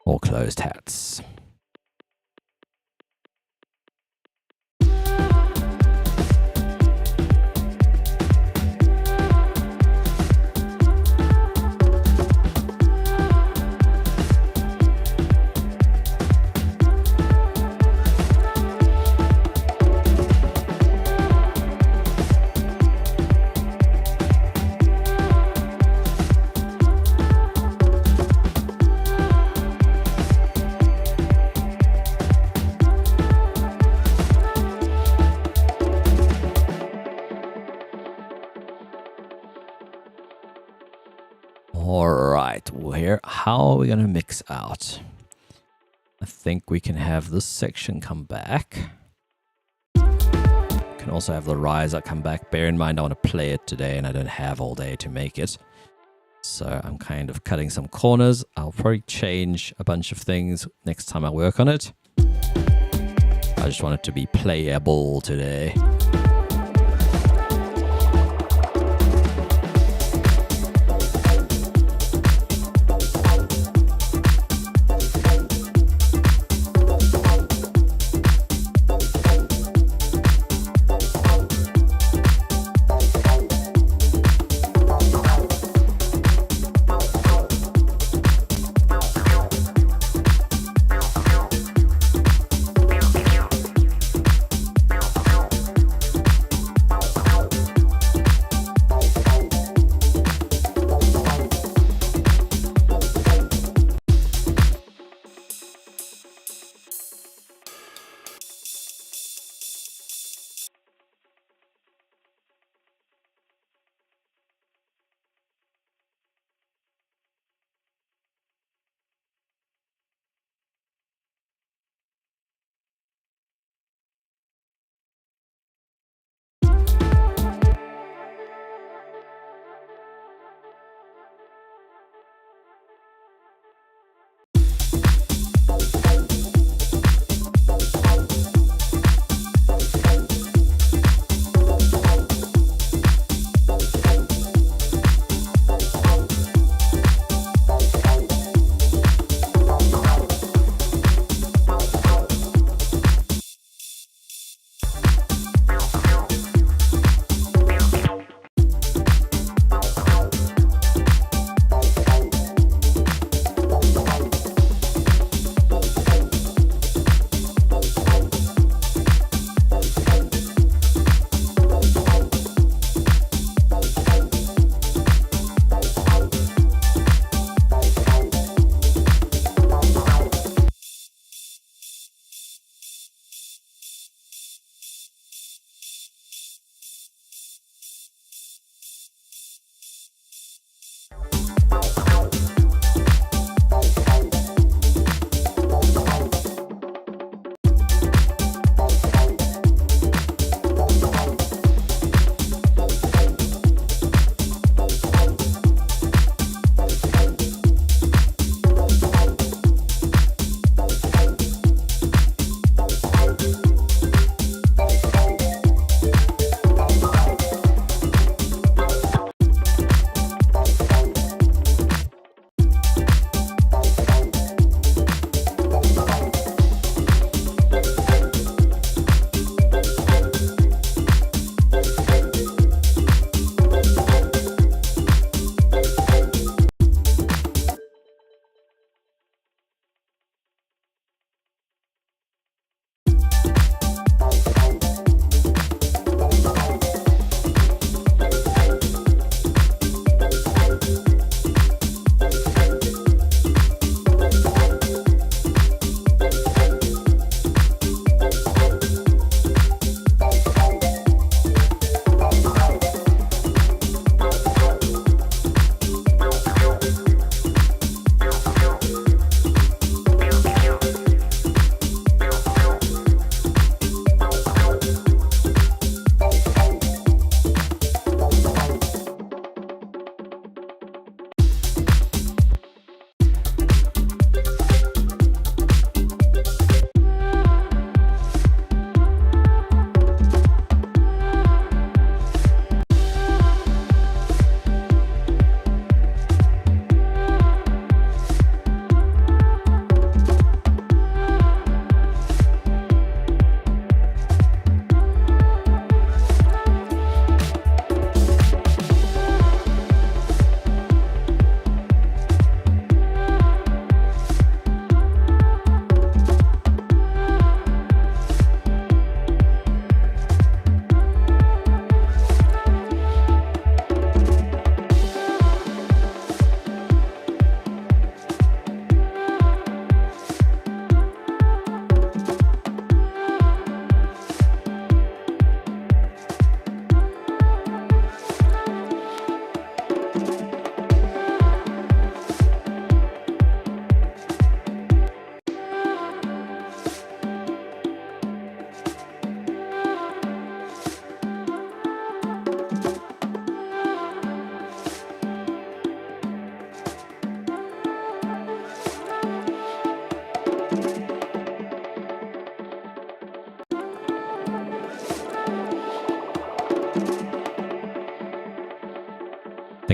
Or closed hats. Alright, how are we going to mix out? I think we can have this section come back. Can also have the riser come back. Bear in mind I want to play it today and I don't have all day to make it. So I'm kind of cutting some corners. I'll probably change a bunch of things next time I work on it. I just want it to be playable today.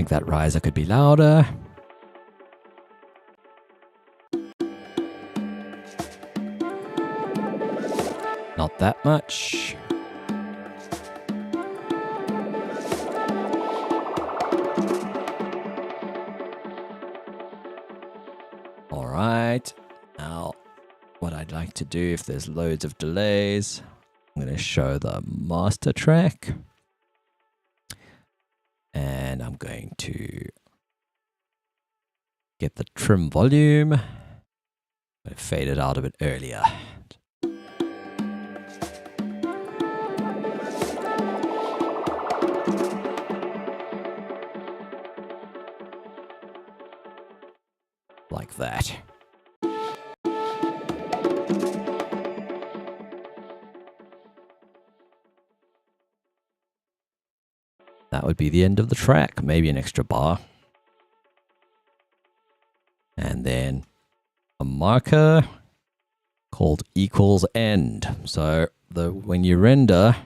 think that riser could be louder. Not that much. All right. Now, what I'd like to do, if there's loads of delays, I'm going to show the master track. And I'm going to get the trim volume. I'm going to fade it out a bit earlier. Like that. That would be the end of the track, maybe an extra bar. And then a marker called equals end. So when you render,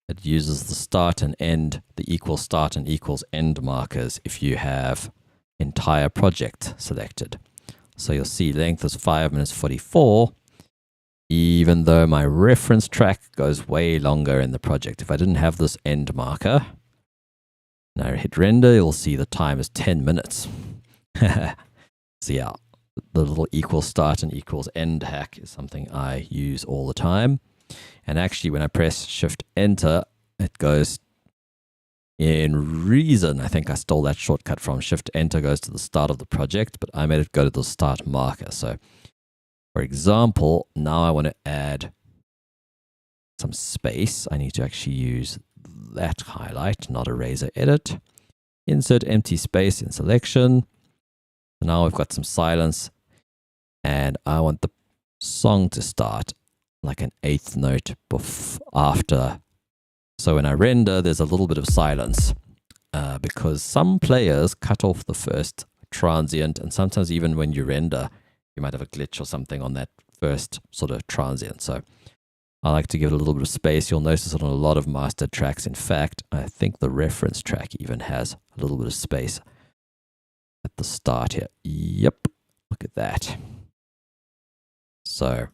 it uses the start and end, the equals start and equals end markers if you have entire project selected. So you'll see length is 5 minutes 44, even though my reference track goes way longer in the project. If I didn't have this end marker, and I hit render, you'll see the time is 10 minutes. So yeah, the little equals start and equals end hack is something I use all the time. And actually when I press Shift Enter, it goes in Reason. I think I stole that shortcut from Shift Enter goes to the start of the project, but I made it go to the start marker. So for example, now I want to add some space. I need to actually use that highlight, not eraser edit. Insert empty space in selection. So now we've got some silence, and I want the song to start like an 8th note after. So when I render, there's a little bit of silence because some players cut off the first transient, and sometimes even when you render, you might have a glitch or something on that first sort of transient. So I like to give it a little bit of space. You'll notice it on a lot of mastered tracks. In fact, I think the reference track even has a little bit of space at the start here. Yep, look at that. So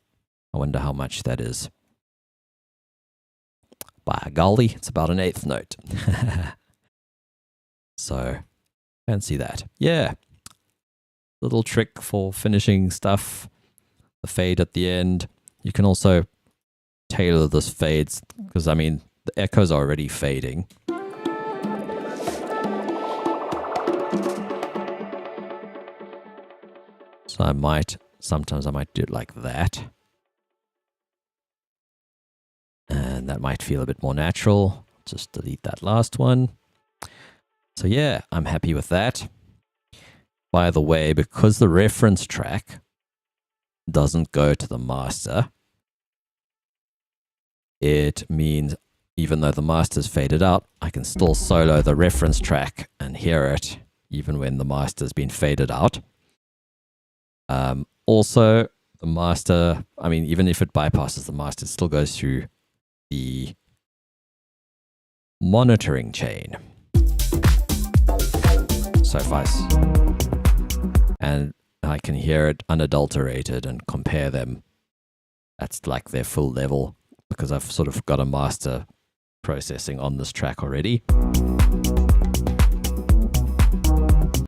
I wonder how much that is. By golly, it's about an 8th note. So fancy that. Yeah, little trick for finishing stuff. The fade at the end. You can also tailor this fades, because I mean the echoes are already fading. So sometimes I might do it like that. And that might feel a bit more natural. Just delete that last one. So yeah, I'm happy with that. By the way, because the reference track doesn't go to the master, it means even though the master's faded out, I can still solo the reference track and hear it even when the master's been faded out. Also, the master, I mean, even if it bypasses the master, it still goes through the monitoring chain. So and I can hear it unadulterated and compare them. That's like their full level, because I've sort of got a master processing on this track already.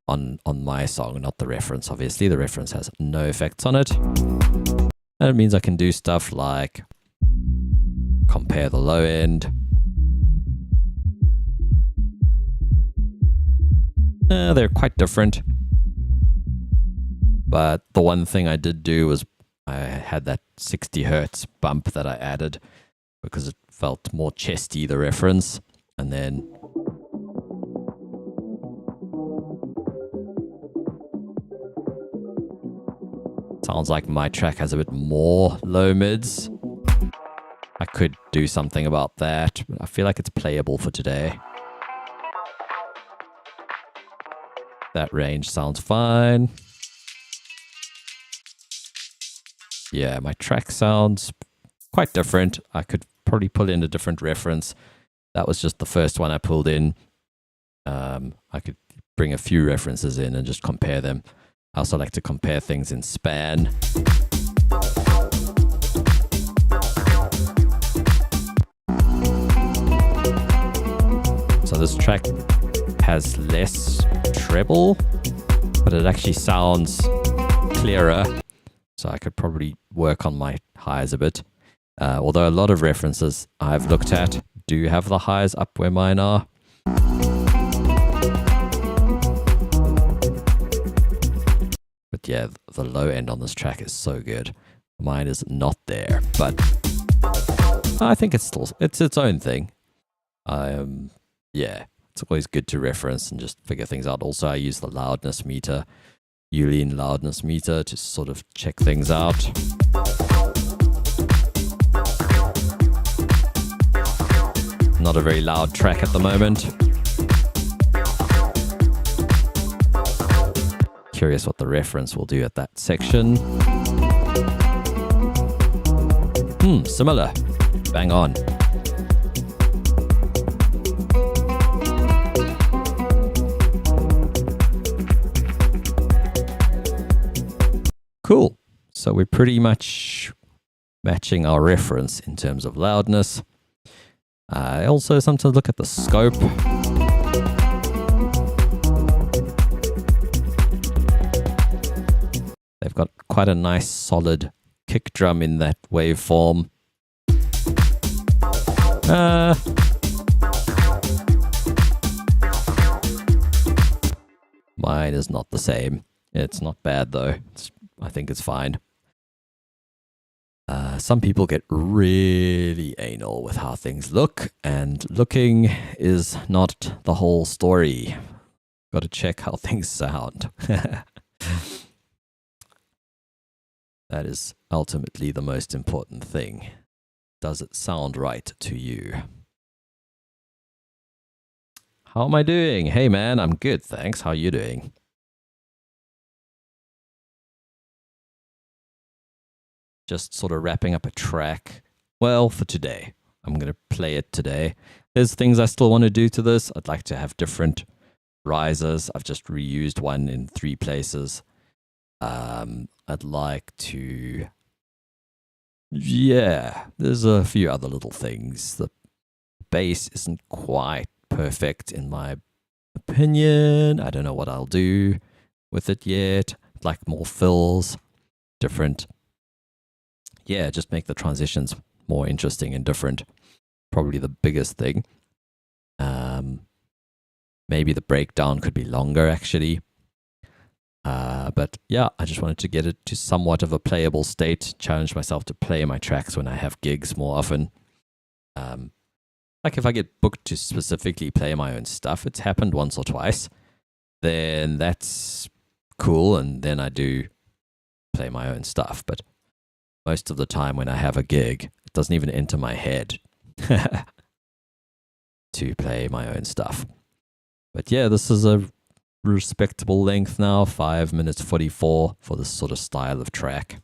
On my song, not the reference, obviously. The reference has no effects on it. And it means I can do stuff like compare the low end. They're quite different. But the one thing I did do was I had that 60 hertz bump that I added because it felt more chesty, the reference. And then sounds like my track has a bit more low mids. I could do something about that, but I feel like it's playable for today. That range sounds fine. Yeah, my track sounds quite different. I could probably pull in a different reference. That was just the first one I pulled in. I could bring a few references in and just compare them. I also like to compare things in span. So this track has less treble, but it actually sounds clearer. So I could probably work on my highs a bit. Although a lot of references I've looked at do have the highs up where mine are. But yeah, the low end on this track is so good. Mine is not there, but I think it's its own thing. Yeah, it's always good to reference and just figure things out. Also, I use the loudness meter, Uilleann loudness meter, to sort of check things out. Not a very loud track at the moment. Curious what the reference will do at that section. Similar. Bang on. Cool. So we're pretty much matching our reference in terms of loudness. I also sometimes look at the scope. They've got quite a nice solid kick drum in that waveform. Mine is not the same. It's not bad though. I think it's fine. Some people get really anal with how things look, and looking is not the whole story. Got to check how things sound. That is ultimately the most important thing. Does it sound right to you? How am I doing? Hey man, I'm good, thanks. How are you doing? Just sort of wrapping up a track. Well, for today. I'm going to play it today. There's things I still want to do to this. I'd like to have different risers. I've just reused one in 3 places. I'd like to... Yeah, there's a few other little things. The bass isn't quite perfect in my opinion. I don't know what I'll do with it yet. I'd like more fills, different... Yeah, just make the transitions more interesting and different. Probably the biggest thing. Maybe the breakdown could be longer, actually. But yeah, I just wanted to get it to somewhat of a playable state, challenge myself to play my tracks when I have gigs more often. Like if I get booked to specifically play my own stuff, it's happened once or twice, then that's cool, and then I do play my own stuff. But most of the time when I have a gig, it doesn't even enter my head to play my own stuff. But yeah, this is a respectable length now, 5 minutes 44 for this sort of style of track.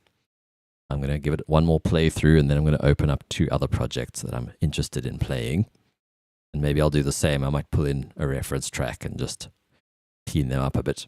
I'm going to give it one more playthrough, and then I'm going to open up 2 other projects that I'm interested in playing. And maybe I'll do the same. I might pull in a reference track and just clean them up a bit.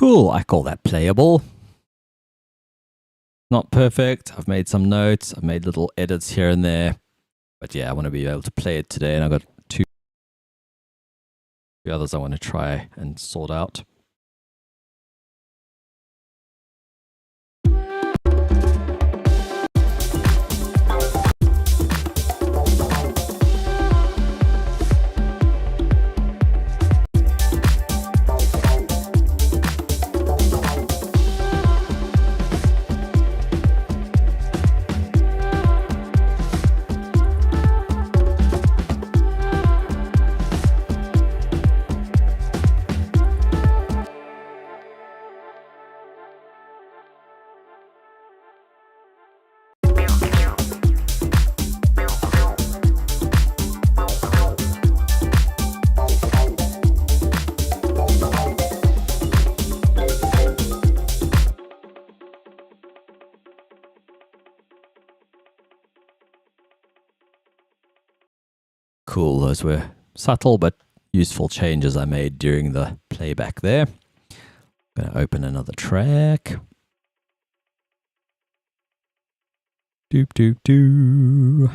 Cool, I call that playable. Not perfect. I've made some notes. I've made little edits here and there. But yeah, I want to be able to play it today. And I've got two others I want to try and sort out. Cool, those were subtle but useful changes I made during the playback there. I'm going to open another track. Doop doop doo.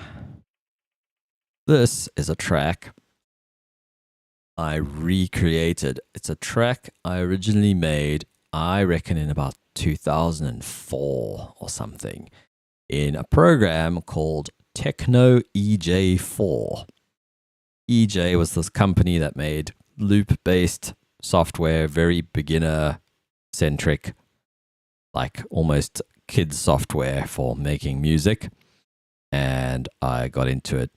This is a track I recreated. It's a track I originally made, I reckon, in about 2004 or something, in a program called Techno EJ4. EJ was this company that made loop-based software, very beginner-centric, like almost kids software for making music. And I got into it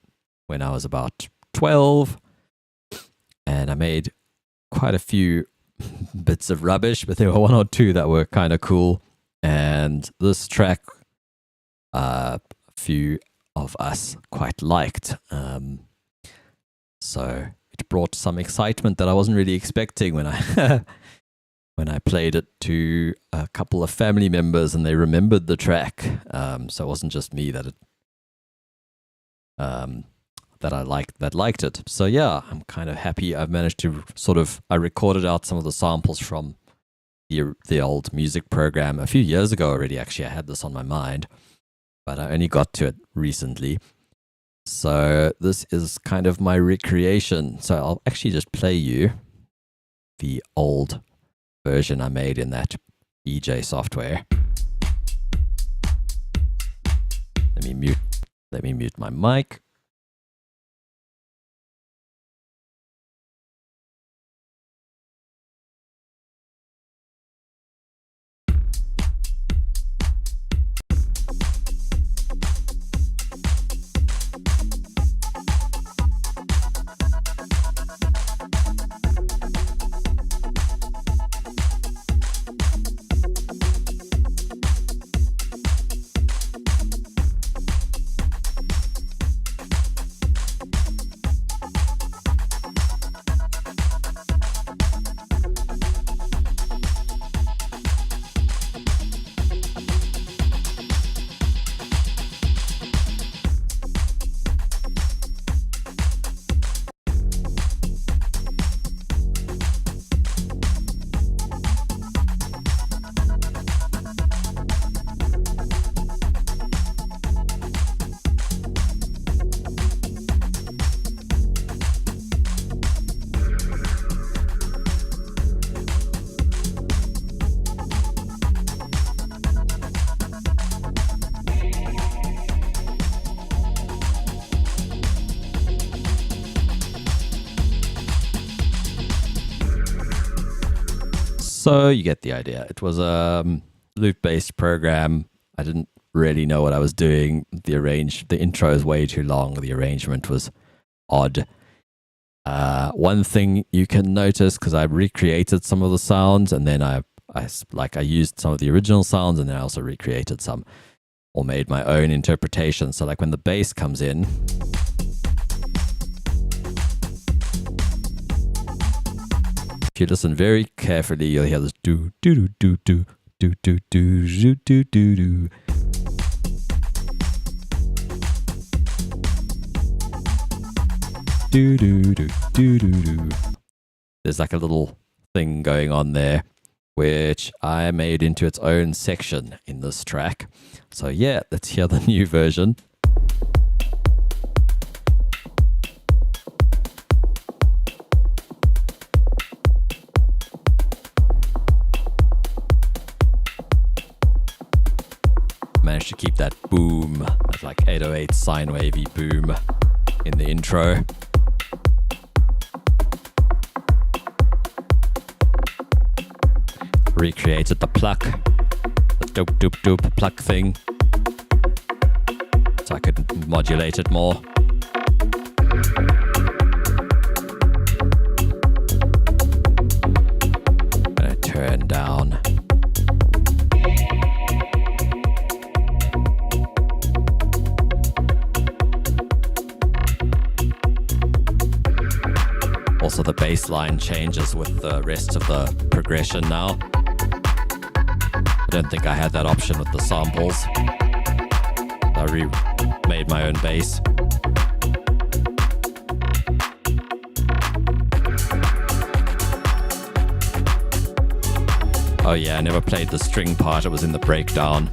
when I was about 12, and I made quite a few bits of rubbish, but there were one or two that were kind of cool. And this track, a few of us quite liked. So it brought some excitement that I wasn't really expecting when I when I played it to a couple of family members and they remembered the track. So it wasn't just me that I liked it. So yeah, I'm kind of happy. I've managed to I recorded out some of the samples from the old music program a few years ago already. Actually, I had this on my mind, but I only got to it recently. So this is kind of my recreation. So I'll actually just play you the old version I made in that EJ software. Let me mute my mic. So you get the idea. It was a loop-based program. I didn't really know what I was doing. The intro is way too long. The arrangement was odd. One thing you can notice, because I recreated some of the sounds, and then I used some of the original sounds, and then I also recreated some or made my own interpretation. So like when the bass comes in, if you listen very carefully, you'll hear this do do do do do do do do do do do. Do do do do do do. There's like a little thing going on there which I made into its own section in this track. So yeah, let's hear the new version. Managed to keep that boom, that like 808 sine wavy boom in the intro. Recreated the pluck, the doop doop doop pluck thing, so I could modulate it more. And I turn down. Also, the bass line changes with the rest of the progression now. I don't think I had that option with the samples. I remade my own bass. Oh yeah, I never played the string part, it was in the breakdown.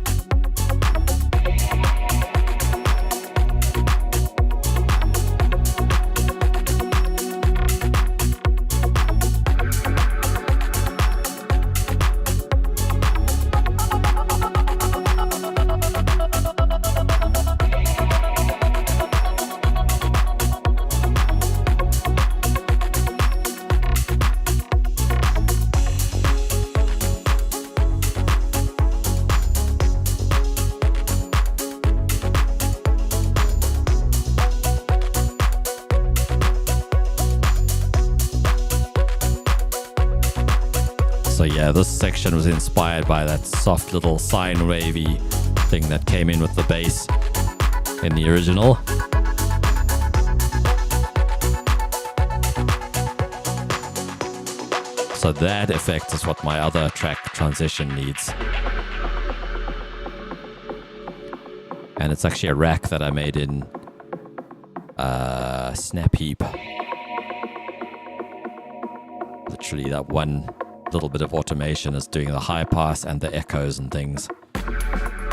So yeah, this section was inspired by that soft little sine wavy thing that came in with the bass in the original. So that effect is what my other track transition needs. And it's actually a rack that I made in Snap Heap. Literally that one little bit of automation is doing the high pass and the echoes and things.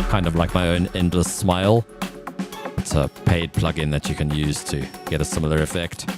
Kind of like my own Endless Smile. It's a paid plugin that you can use to get a similar effect.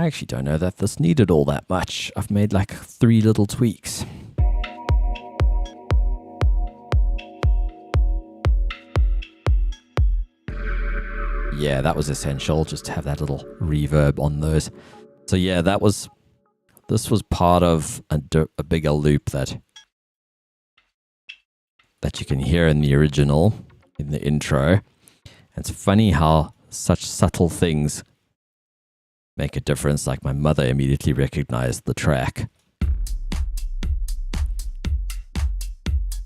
I actually don't know that this needed all that much. I've made like 3 little tweaks. Yeah, that was essential, just to have that little reverb on those. So yeah, this was part of a bigger loop that you can hear in the original, in the intro. And it's funny how such subtle things make a difference. Like my mother immediately recognized the track.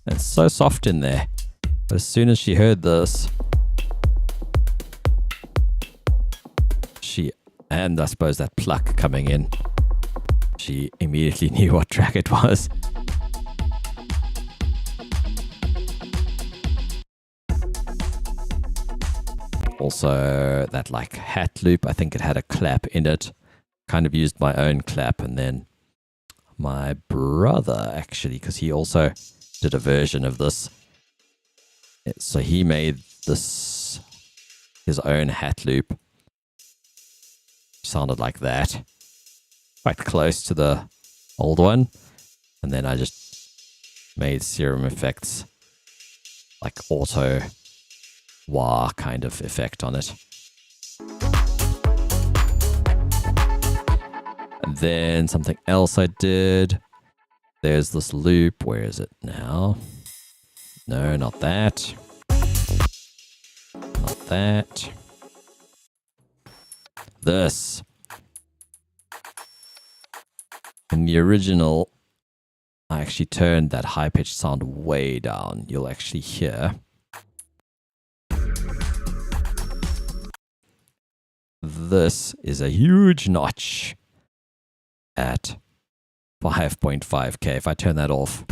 And it's so soft in there. But as soon as she heard this, and I suppose that pluck coming in, she immediately knew what track it was. Also, that like hat loop, I think it had a clap in it. Kind of used my own clap, and then my brother actually, because he also did a version of this. So he made this his own hat loop. Sounded like that. Quite close to the old one. And then I just made Serum Effects like auto wah kind of effect on it. And then something else I did. There's this loop. Where is it now? No, not that. Not that. This. In the original, I actually turned that high-pitched sound way down. You'll actually hear. This is a huge notch at 5.5K. If I turn that off,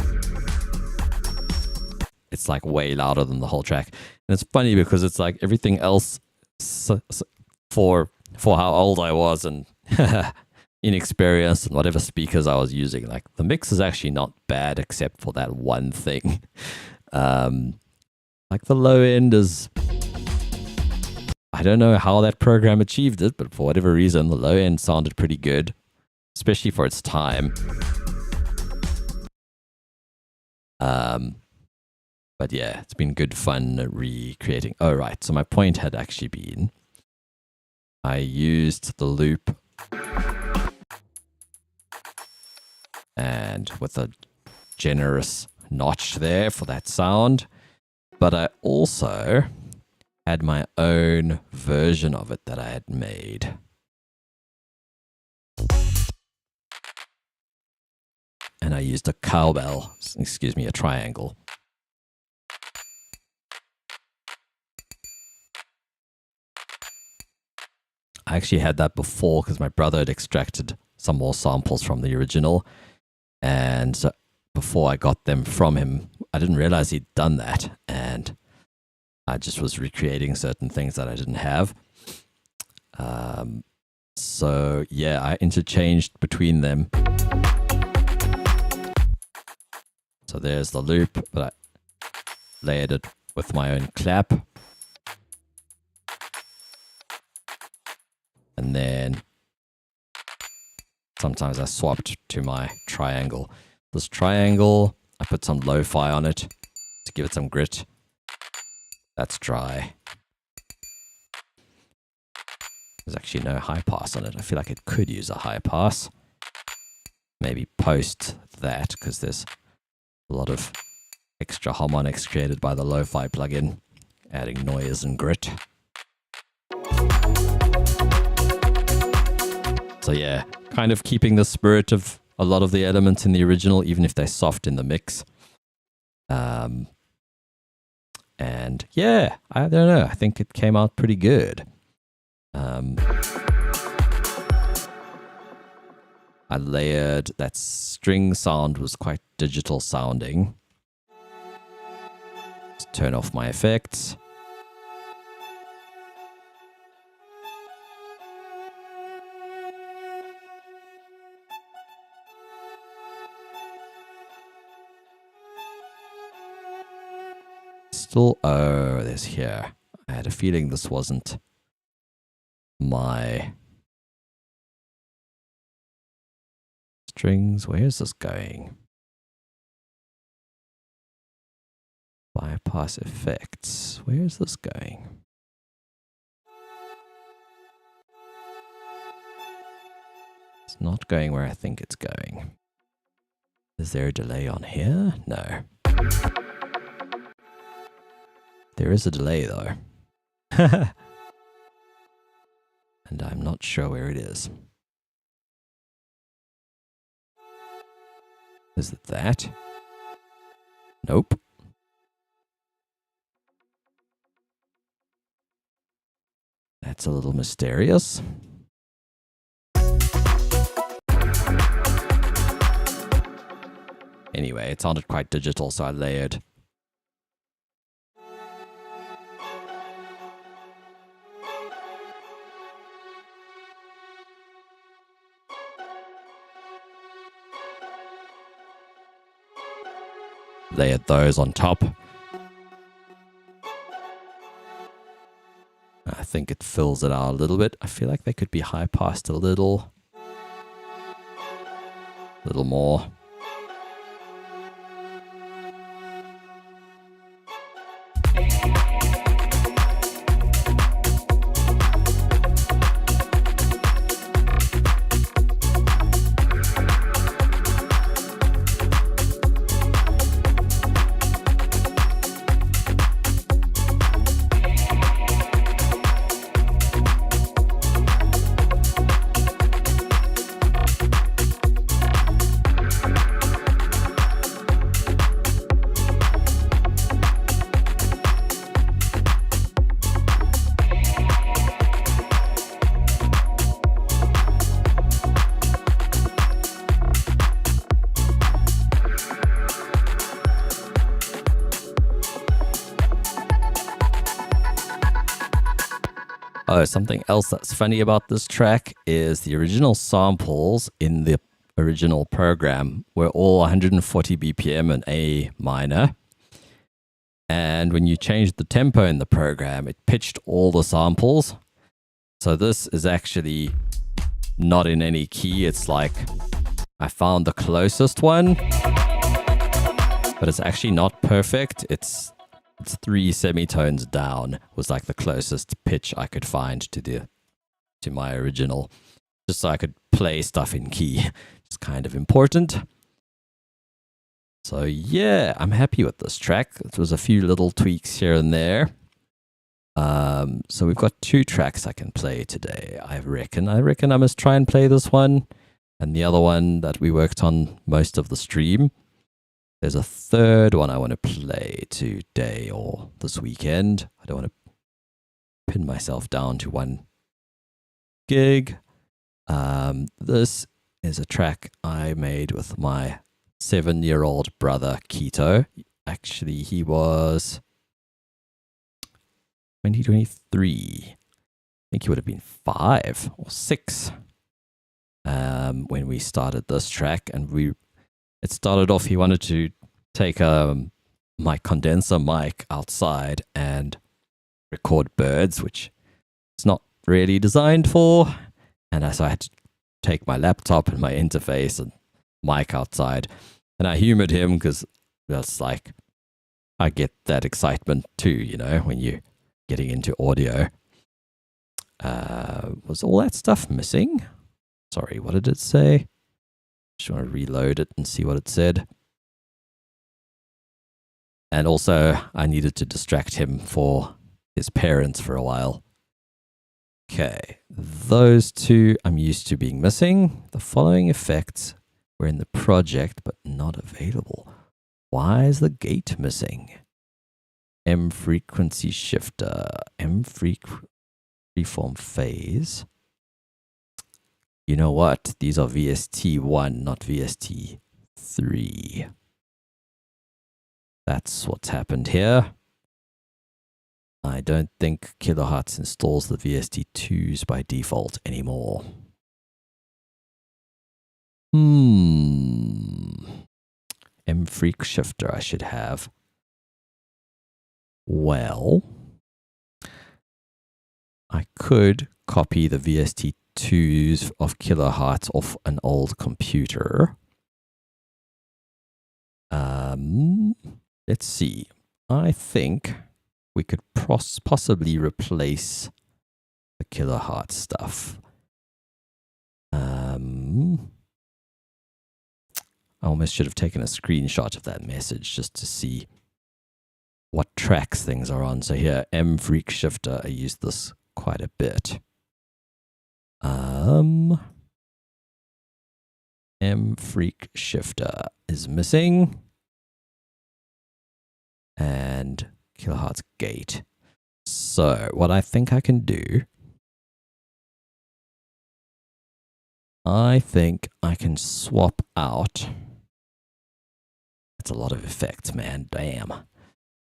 it's like way louder than the whole track. And it's funny because it's like everything else for how old I was and inexperienced and whatever speakers I was using. Like the mix is actually not bad except for that one thing. Like the low end is, I don't know how that program achieved it, but for whatever reason, the low end sounded pretty good, especially for its time. But yeah, it's been good fun recreating. Oh, right. So my point had actually been, I used the loop and with a generous notch there for that sound. But I also had my own version of it that I had made. And I used a cowbell, a triangle. I actually had that before because my brother had extracted some more samples from the original. And so before I got them from him, I didn't realize he'd done that. And I just was recreating certain things that I didn't have. So yeah, I interchanged between them. So there's the loop, but I layered it with my own clap. And then sometimes I swapped to my triangle. This triangle, I put some lo-fi on it to give it some grit. That's dry. There's actually no high pass on it. I feel like it could use a high pass. Maybe post that because there's a lot of extra harmonics created by the lo-fi plugin, adding noise and grit. So yeah, kind of keeping the spirit of a lot of the elements in the original, even if they're soft in the mix. And yeah, I don't know. I think it came out pretty good. I layered that string sound was quite digital sounding. Let's turn off my effects. Still, oh, there's here. I had a feeling this wasn't my strings. Where is this going? Bypass effects. Where is this going? It's not going where I think it's going. Is there a delay on here? No. There is a delay though. And I'm not sure where it is. Is it that? Nope. That's a little mysterious. Anyway, it sounded quite digital, so I layered. Layered those on top. I think it fills it out a little bit. I feel like they could be high passed a little more. Oh, something else that's funny about this track is the original samples in the original program were all 140 BPM and A minor. And when you changed the tempo in the program, it pitched all the samples. So this is actually not in any key. It's like I found the closest one, but it's actually not perfect. It's 3 semitones down was like the closest pitch I could find to my original, just so I could play stuff in key. It's kind of important. So yeah, I'm happy with this track. It was a few little tweaks here and there. So we've got 2 tracks I can play today. I reckon I must try and play this one and the other one that we worked on most of the stream. There's a third one I want to play today or this weekend. I don't want to pin myself down to one gig. This is a track I made with my 7-year-old brother, Keto. Actually, he was 2023. I think he would have been 5 or 6 when we started this track, and it started off, he wanted to take my condenser mic outside and record birds, which it's not really designed for. And so I had to take my laptop and my interface and mic outside. And I humored him because that's like, I get that excitement too, you know, when you're getting into audio. Was all that stuff missing? Sorry, what did it say? Just want to reload it and see what it said. And also, I needed to distract him for his parents for a while. Okay, those 2 I'm used to being missing. The following effects were in the project but not available. Why is the gate missing? M frequency shifter, M freeform phase. You know what? These are VST1, not VST3. That's what's happened here. I don't think Kilohertz installs the VST2s by default anymore. M freak shifter I should have. Well, I could copy the VST VST2s of kilohertz off an old computer. Let's see. I think we could possibly replace the kilohertz stuff. I almost should have taken a screenshot of that message just to see what tracks things are on. So here, mFreq Shifter, I used this quite a bit. mFreq Shifter is missing. And kilohertz gate. So what I think I can do, I think I can swap out. That's a lot of effects, man. Damn.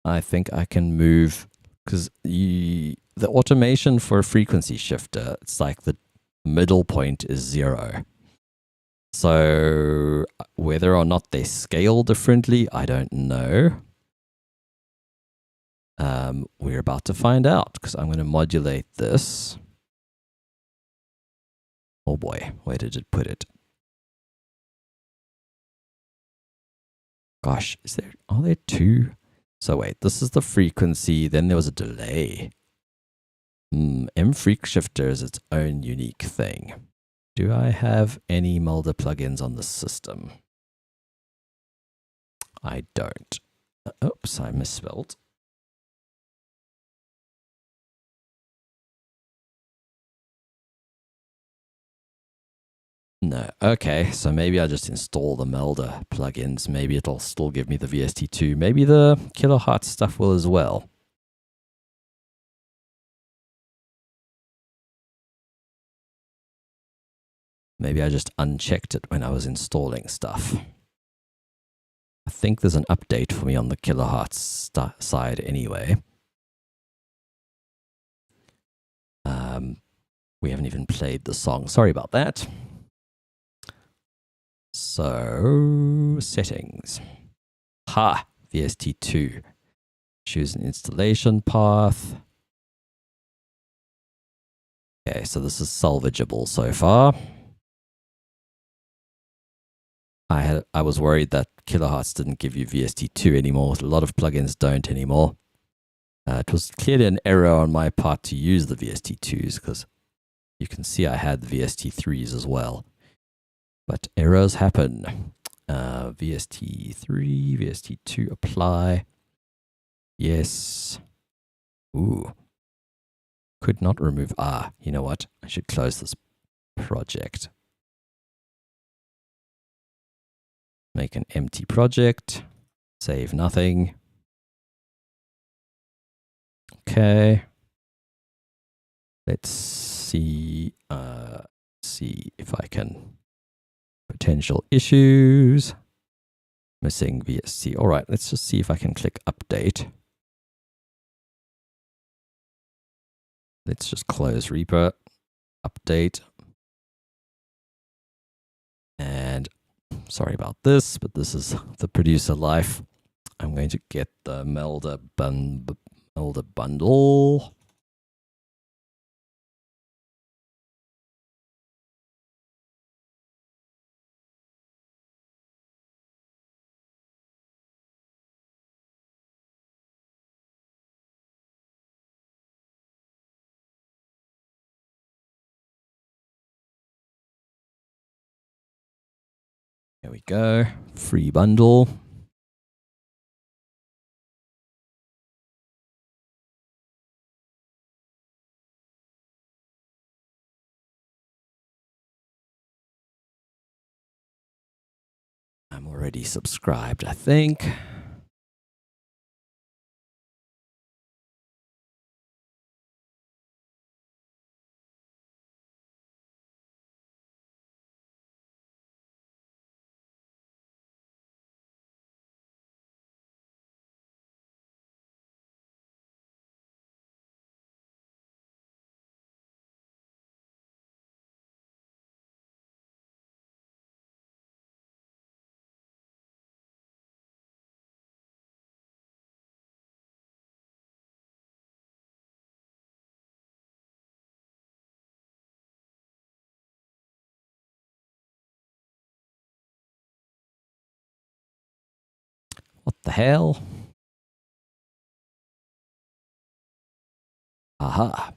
I think I can move, because the automation for a frequency shifter, it's like the middle point is 0. So whether or not they scale differently, I don't know. We're about to find out, because I'm going to modulate this. Oh boy, where did it put it? Gosh, are there two? So wait, this is the frequency, then there was a delay. mFreq Shifter is its own unique thing. Do I have any Mulder plugins on the system? I don't. Oops, I misspelled. No. Okay, so maybe I just install the Mulder plugins. Maybe it'll still give me the VST2. Maybe the kilohertz stuff will as well. Maybe I just unchecked it when I was installing stuff. I think there's an update for me on the kilohertz side anyway. We haven't even played the song. Sorry about that. So, settings. Ha! VST2. Choose an installation path. Okay, so this is salvageable so far. I was worried that kilohertz didn't give you VST2 anymore. A lot of plugins don't anymore. It was clearly an error on my part to use the VST2s, because you can see I had the VST3s as well. But errors happen. VST3, VST2, apply. Yes. Ooh. Could not remove. You know what? I should close this project. Make an empty project. Save nothing. Okay. Let's see if I can. Potential issues. Missing VST. All right, let's just see if I can click update. Let's just close Reaper. Update. And sorry about this, but this is the producer life. I'm going to get the Mulder bundle. Here we go. Free bundle. I'm already subscribed, I think. What the hell? Aha.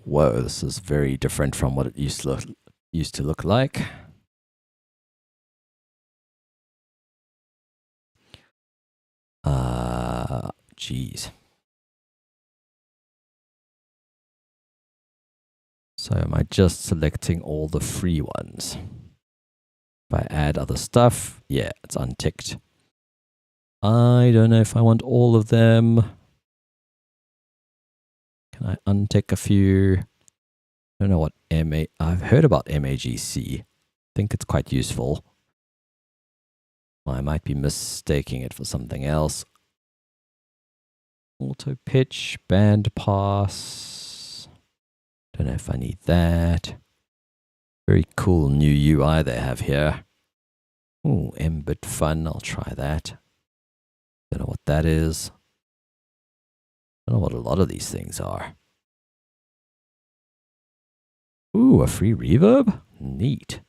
Whoa, this is very different from what it used to look like. Geez. So am I just selecting all the free ones? If I add other stuff, yeah, it's unticked. I don't know if I want all of them. Can I untick a few? I don't know what I've heard about MAGC. I think it's quite useful. I might be mistaking it for something else. Auto pitch, band pass. Don't know if I need that. Very cool new UI they have here. Ooh, Mbit Fun, I'll try that. Don't know what that is. Don't know what a lot of these things are. Ooh, a free reverb? Neat.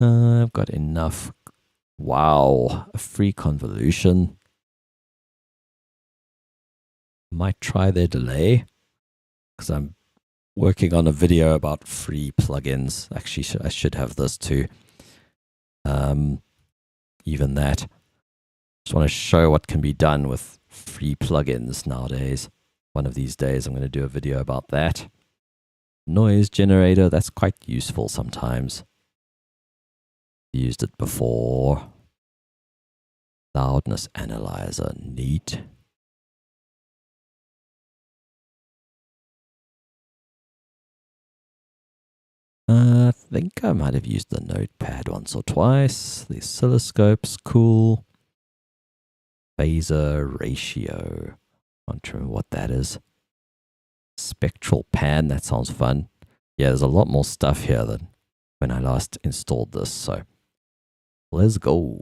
I've got enough. Wow, a free convolution. Might try their delay because I'm working on a video about free plugins. Actually, I should have this too. Even that. Just want to show what can be done with free plugins nowadays. One of these days, I'm going to do a video about that. Noise generator, that's quite useful sometimes. Used it before. Loudness analyzer, neat. I think I might have used the notepad once or twice. The oscilloscope's cool. Phasor ratio. I don't remember what that is. Spectral pan, that sounds fun. Yeah, there's a lot more stuff here than when I last installed this, so let's go.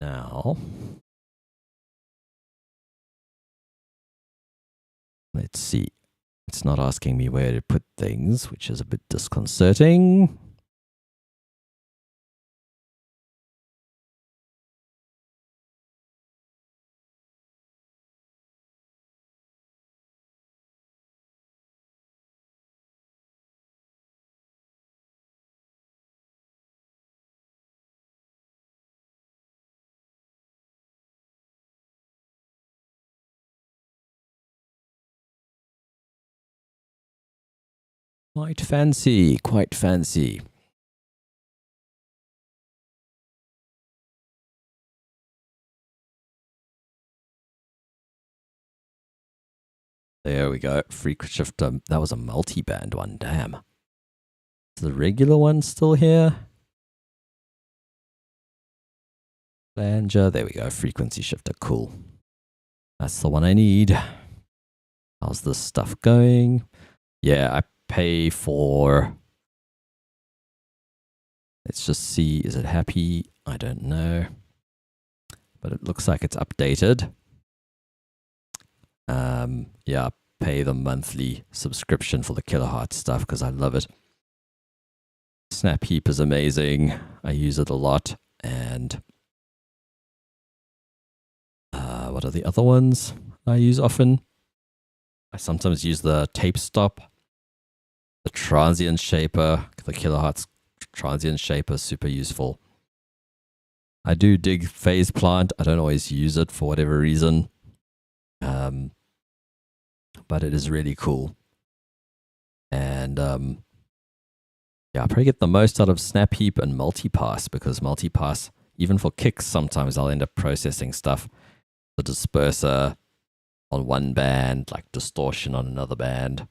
Now, let's see. It's not asking me where to put things, which is a bit disconcerting. Quite fancy, quite fancy. There we go. Frequency shifter. That was a multi-band one. Damn. Is the regular one still here? Flanger. There we go. Frequency shifter. Cool. That's the one I need. How's this stuff going? Yeah, I pay for... Let's just see. Is it happy? I don't know. But it looks like it's updated. Yeah, pay the monthly subscription for the kilohertz stuff because I love it. Snap Heap is amazing. I use it a lot. And what are the other ones I use often? I sometimes use the tape stop, the transient shaper, the kilohertz transient shaper, super useful. I do dig phase plant. I don't always use it for whatever reason. But it is really cool. And yeah, I probably get the most out of Snap Heap and Multipass because Multipass, even for kicks, sometimes I'll end up processing stuff. The disperser on one band, like distortion on another band.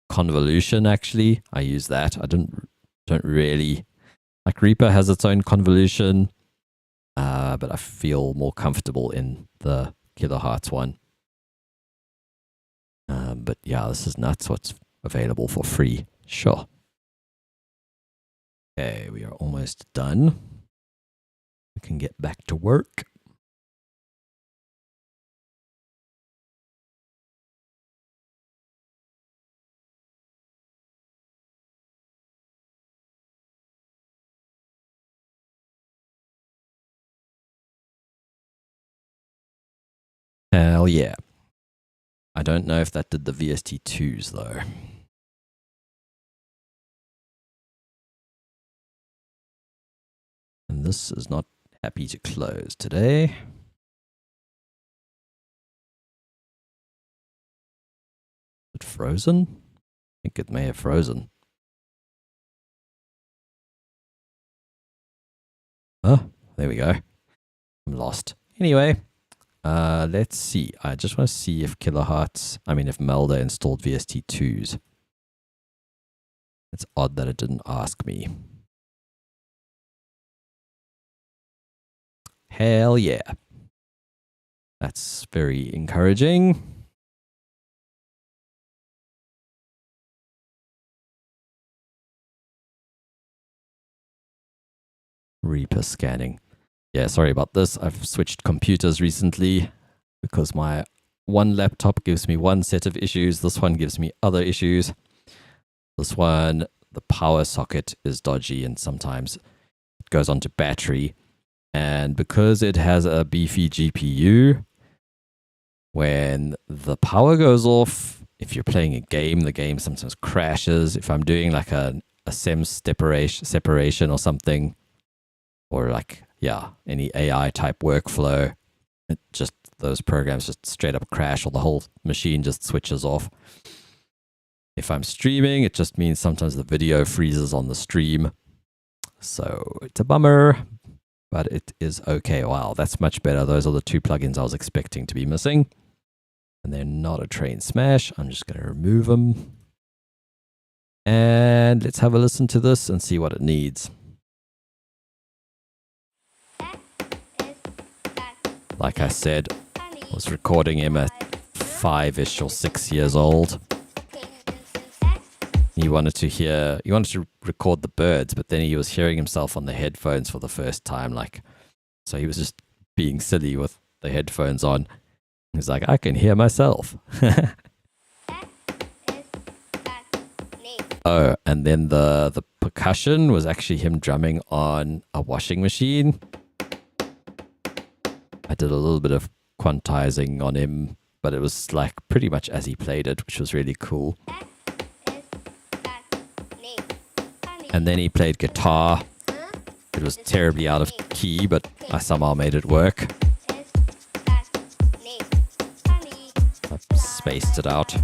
Convolution, actually, I use that. I don't really... Like Reaper has its own convolution, but I feel more comfortable in the kilohertz one. but yeah, this is nuts what's available for free. Sure. Okay, we are almost done. We can get back to work. Hell yeah. I don't know if that did the VST2s though. And this is not happy to close today. Is it frozen? I think it may have frozen. Oh, there we go. I'm lost. Anyway, let's see. I just want to see if if Melda installed VST2s. It's odd that it didn't ask me. Hell yeah. That's very encouraging. Reaper scanning. Yeah, sorry about this. I've switched computers recently because my one laptop gives me one set of issues. This one gives me other issues. This one, the power socket is dodgy and sometimes it goes onto battery. And because it has a beefy GPU, when the power goes off, if you're playing a game, the game sometimes crashes. If I'm doing like a SEM separation or something, or like, yeah, any AI type workflow, those programs just straight up crash or the whole machine just switches off. If I'm streaming, it just means sometimes the video freezes on the stream. So it's a bummer, but it is okay. Wow, that's much better. Those are the two plugins I was expecting to be missing. And they're not a train smash. I'm just going to remove them. And let's have a listen to this and see what it needs. Like I said, I was recording him at 5-ish or 6 years old. He wanted to record the birds, but then he was hearing himself on the headphones for the first time. So he was just being silly with the headphones on. He's like, I can hear myself. Oh, and then the percussion was actually him drumming on a washing machine. I did a little bit of quantizing on him, but it was like pretty much as he played it, which was really cool. And then he played guitar. It was terribly out of key, but I somehow made it work. I spaced it out.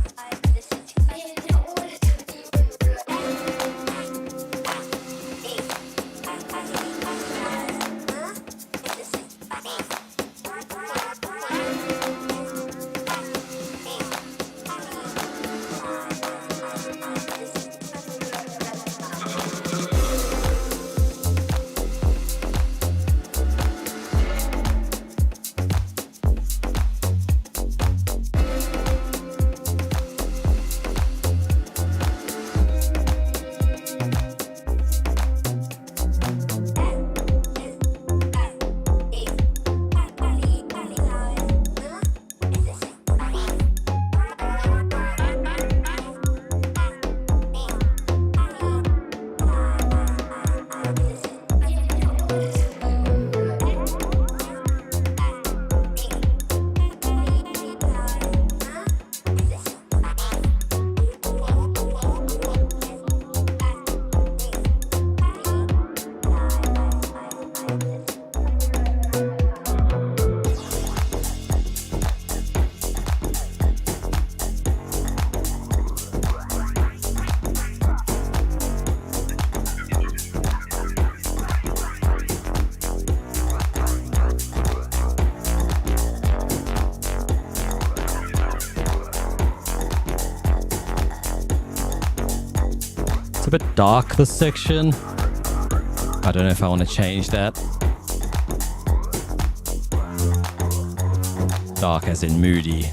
It's a bit dark, this section. I don't know if I want to change that. Dark as in moody.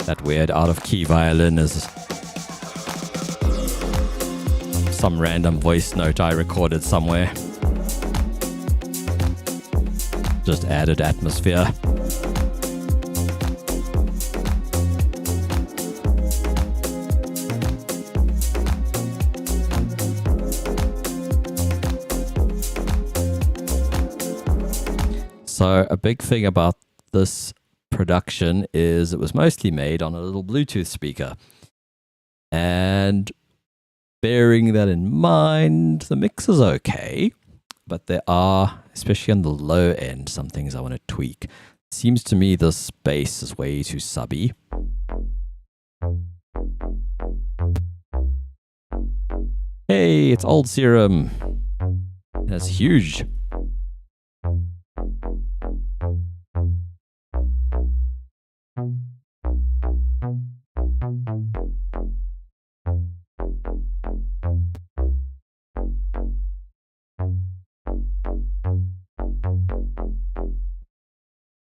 That weird out of key violin is some random voice note I recorded somewhere. Just added atmosphere. So a big thing about this production is it was mostly made on a little Bluetooth speaker. And bearing that in mind, the mix is okay, but there are, especially on the low end, some things I want to tweak. It seems to me this bass is way too subby. Hey, it's Old Serum. That's huge.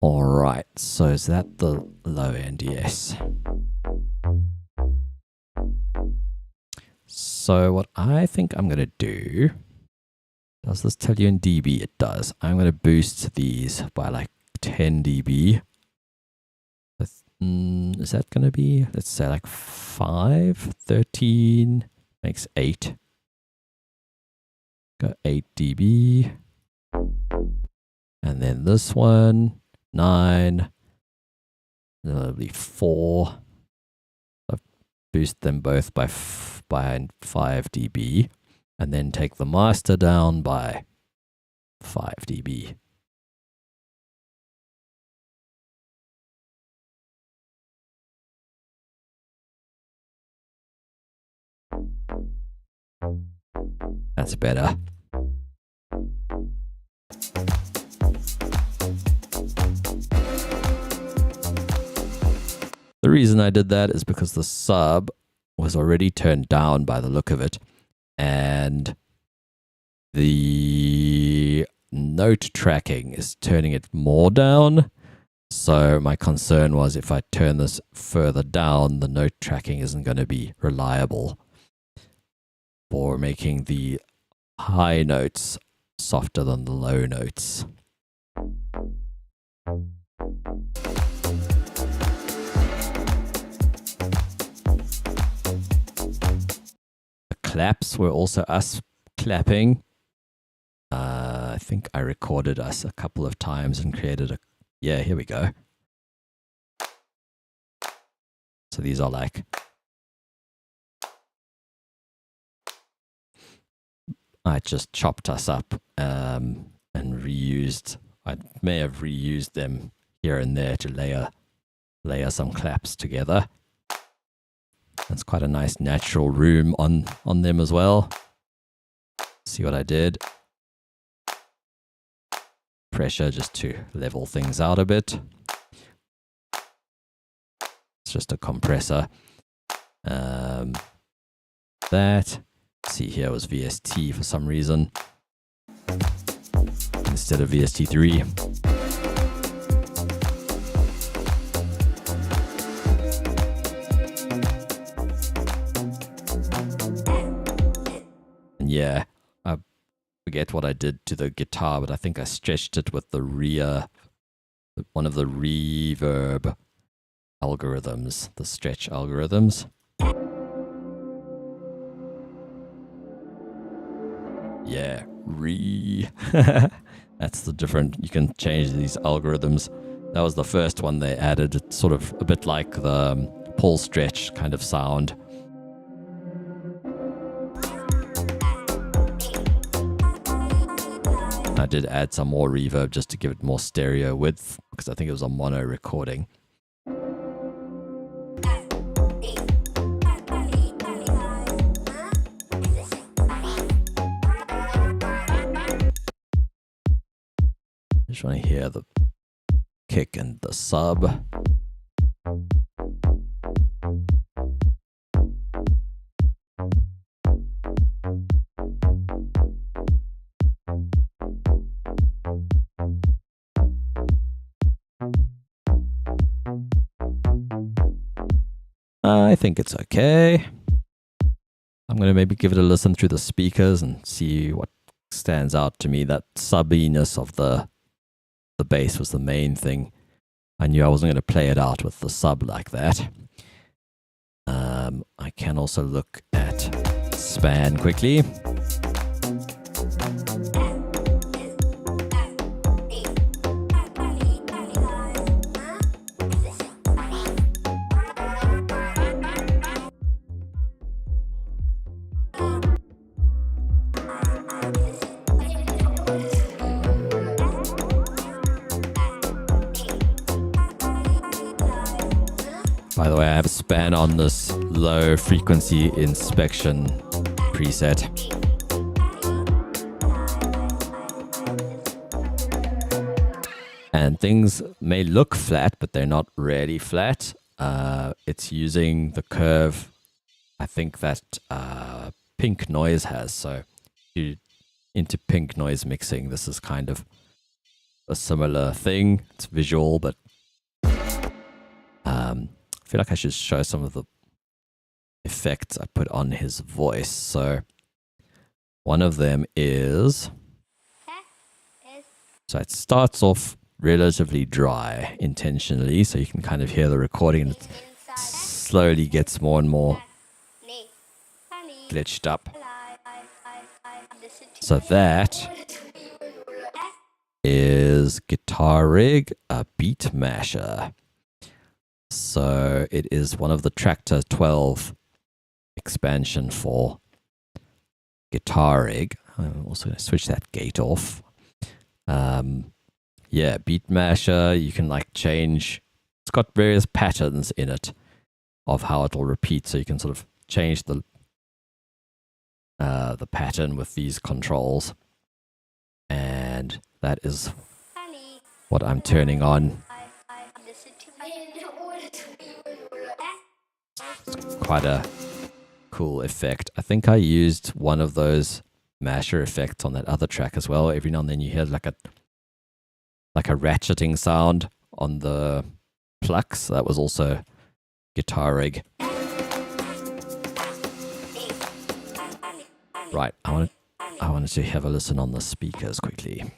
All right, so is that the low end? Yes. So what I think I'm going to do, does this tell you in dB? It does. I'm going to boost these by like 10 dB. Is that going to be, let's say like 5, 13, makes 8. Go 8 dB. And then this one, 9. Then it'll be 4. So boost them both by 5 dB. And then take the master down by 5 dB. That's better. The reason I did that is because the sub was already turned down by the look of it, and the note tracking is turning it more down. So my concern was if I turn this further down, the note tracking isn't going to be reliable for making the high notes softer than the low notes. The claps were also us clapping. I think I recorded us a couple of times and created a... Yeah, here we go. So these are like... I just chopped us up and reused... I may have reused them here and there to layer some claps together. That's quite a nice natural room on them as well. See what I did? Pressure just to level things out a bit. It's just a compressor. That, see here, was VST for some reason instead of VST3. And yeah, I forget what I did to the guitar, but I think I stretched it with the one of the reverb algorithms, the stretch algorithms. Yeah, that's the different, you can change these algorithms. That was the first one they added. It's sort of a bit like the pull stretch kind of sound. I did add some more reverb just to give it more stereo width because I think it was a mono recording. Just want to hear the kick and the sub. I think it's okay. I'm going to maybe give it a listen through the speakers and see what stands out to me. That subbiness of the bass was the main thing. I knew I wasn't going to play it out with the sub like that. I can also look at span quickly. By the way, I have a span on this low frequency inspection preset. And things may look flat, but they're not really flat. It's using the curve, I think, that Pink Noise has. So if you're into Pink Noise mixing, this is kind of a similar thing. It's visual, but I feel like I should show some of the effects I put on his voice. So one of them is, so it starts off relatively dry intentionally, so you can kind of hear the recording, and it slowly gets more and more glitched up. So that is Guitar Rig, a Beat Masher. So it is one of the Traktor 12 expansion for Guitar Rig. I'm also going to switch that gate off. Yeah, Beat Masher, you can like change, it's got various patterns in it of how it will repeat, so you can sort of change the pattern with these controls, and that is what I'm turning on. It's quite a cool effect. I think I used one of those masher effects on that other track as well. Every now and then you hear like a ratcheting sound on the plucks. That was also Guitar Rig. Right, I wanted to have a listen on the speakers quickly.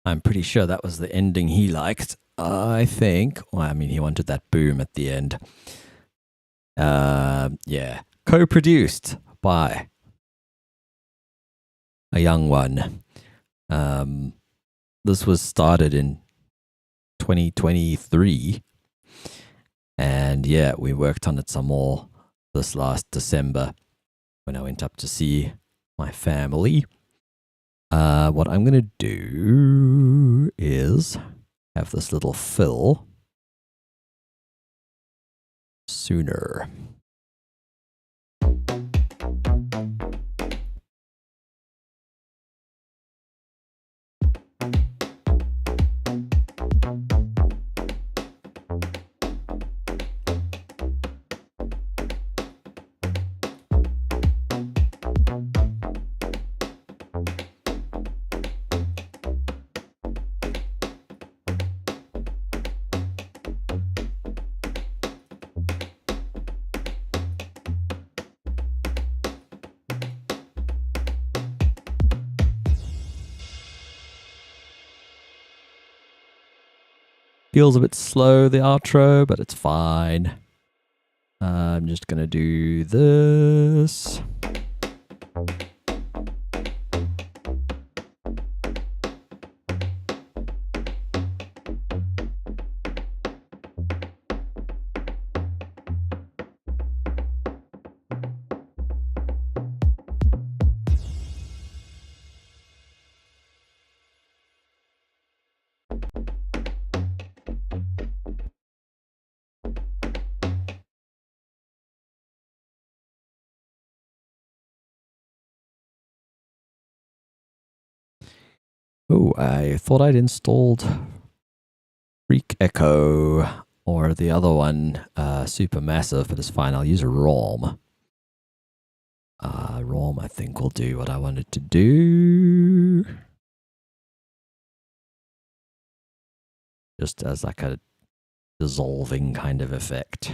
I'm pretty sure that was the ending he liked. I think. Well, I mean, he wanted that boom at the end. Yeah. Co-produced by a young one. This was started in 2023. And yeah, we worked on it some more this last December when I went up to see my family. What I'm going to do is have this little fill sooner. Feels a bit slow, the outro, but it's fine. I'm just going to do this. Oh, I thought I'd installed Freak Echo or the other one, Supermassive, but it's fine. I'll use a ROM. ROM, I think, will do what I wanted to do. Just as like a dissolving kind of effect.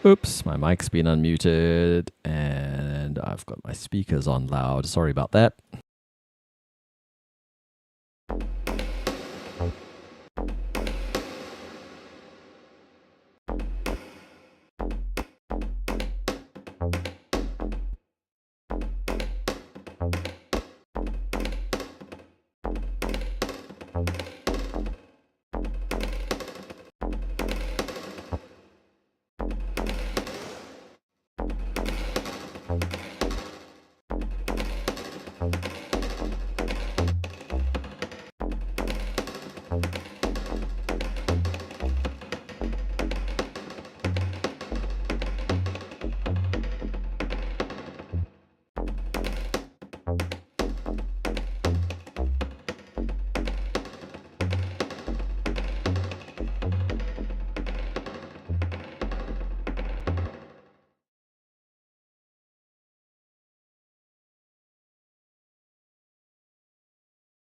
Oops, my mic's been unmuted and I've got my speakers on loud. Sorry about that.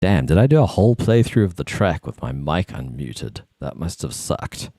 Damn, did I do a whole playthrough of the track with my mic unmuted? That must have sucked.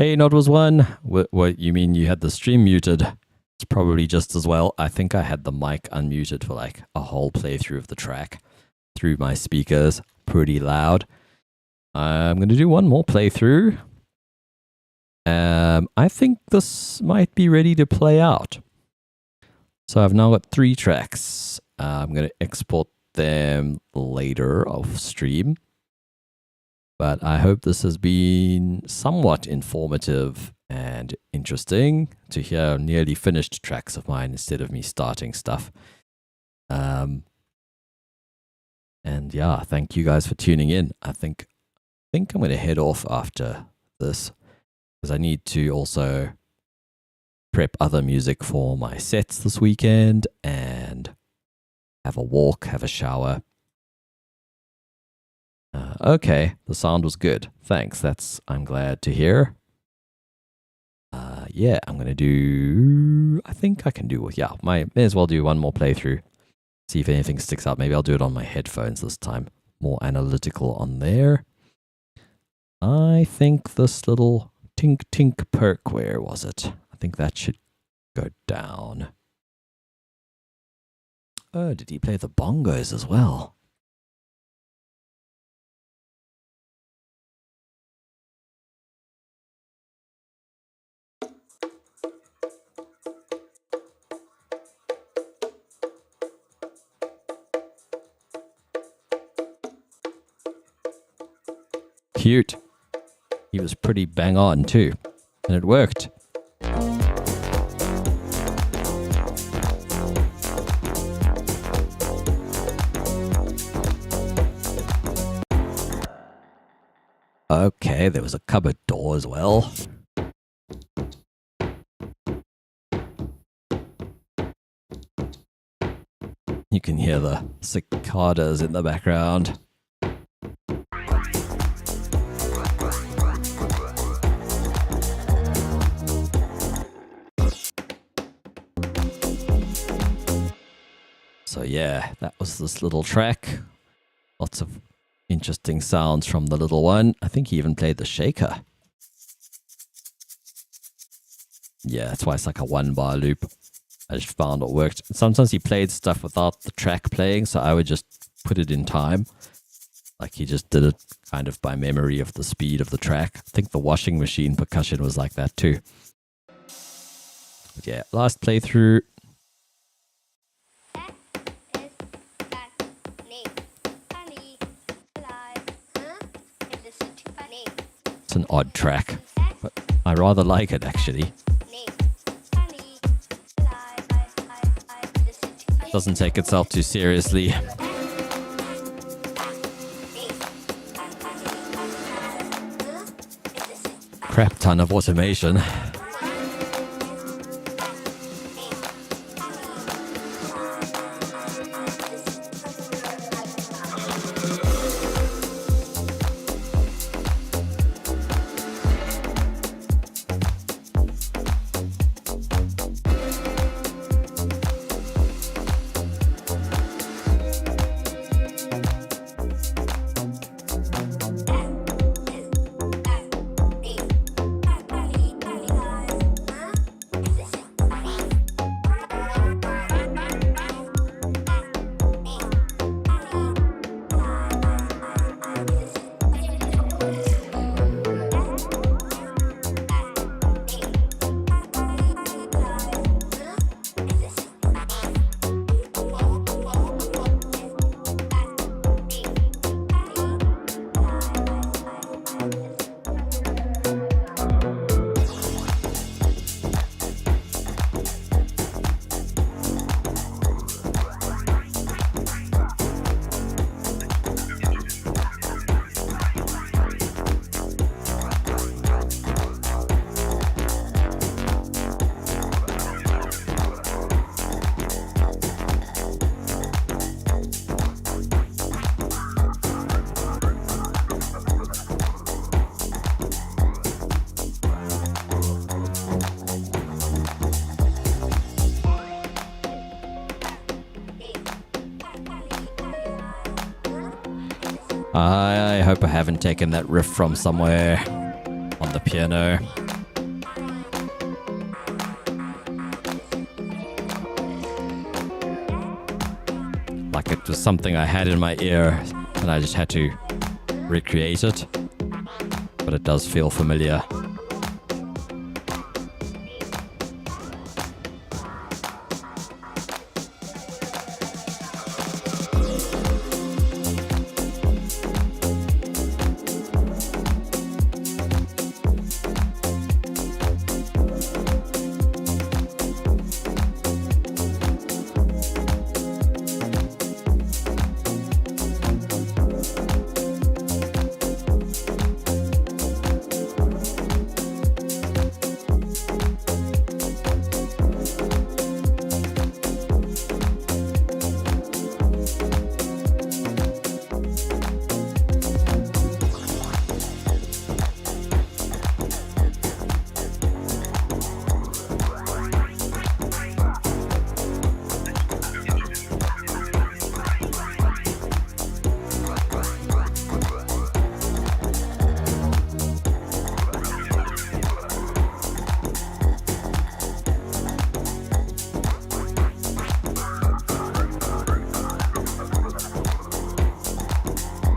Hey, Nod was one. What you mean you had the stream muted? It's probably just as well. I think I had the mic unmuted for like a whole playthrough of the track through my speakers, pretty loud. I'm going to do one more playthrough. I think this might be ready to play out. So I've now got 3 tracks. I'm going to export them later off stream. But I hope this has been somewhat informative and interesting to hear nearly finished tracks of mine instead of me starting stuff. And yeah, thank you guys for tuning in. I think I'm going to head off after this because I need to also prep other music for my sets this weekend and have a walk, have a shower. Okay, the sound was good. Thanks. I'm glad to hear. Yeah, I'm gonna do. I think I can do. Yeah, may as well do one more playthrough. See if anything sticks out. Maybe I'll do it on my headphones this time. More analytical on there. I think this little tink tink perk. Where was it? I think that should go down. Oh, did he play the bongos as well? Cute. He was pretty bang on too, and it worked. Okay, there was a cupboard door as well. You can hear the cicadas in the background. So yeah, that was this little track. Lots of interesting sounds from the little one. I think he even played the shaker. Yeah, that's why it's like a 1-bar loop. I just found it worked. Sometimes he played stuff without the track playing, so I would just put it in time. Like he just did it kind of by memory of the speed of the track. I think the washing machine percussion was like that too. But yeah, last playthrough. It's an odd track, but I rather like it actually. Doesn't take itself too seriously. Crap ton of automation. I hope I haven't taken that riff from somewhere on the piano. something I had in my ear and I just had to recreate it. But it does feel familiar.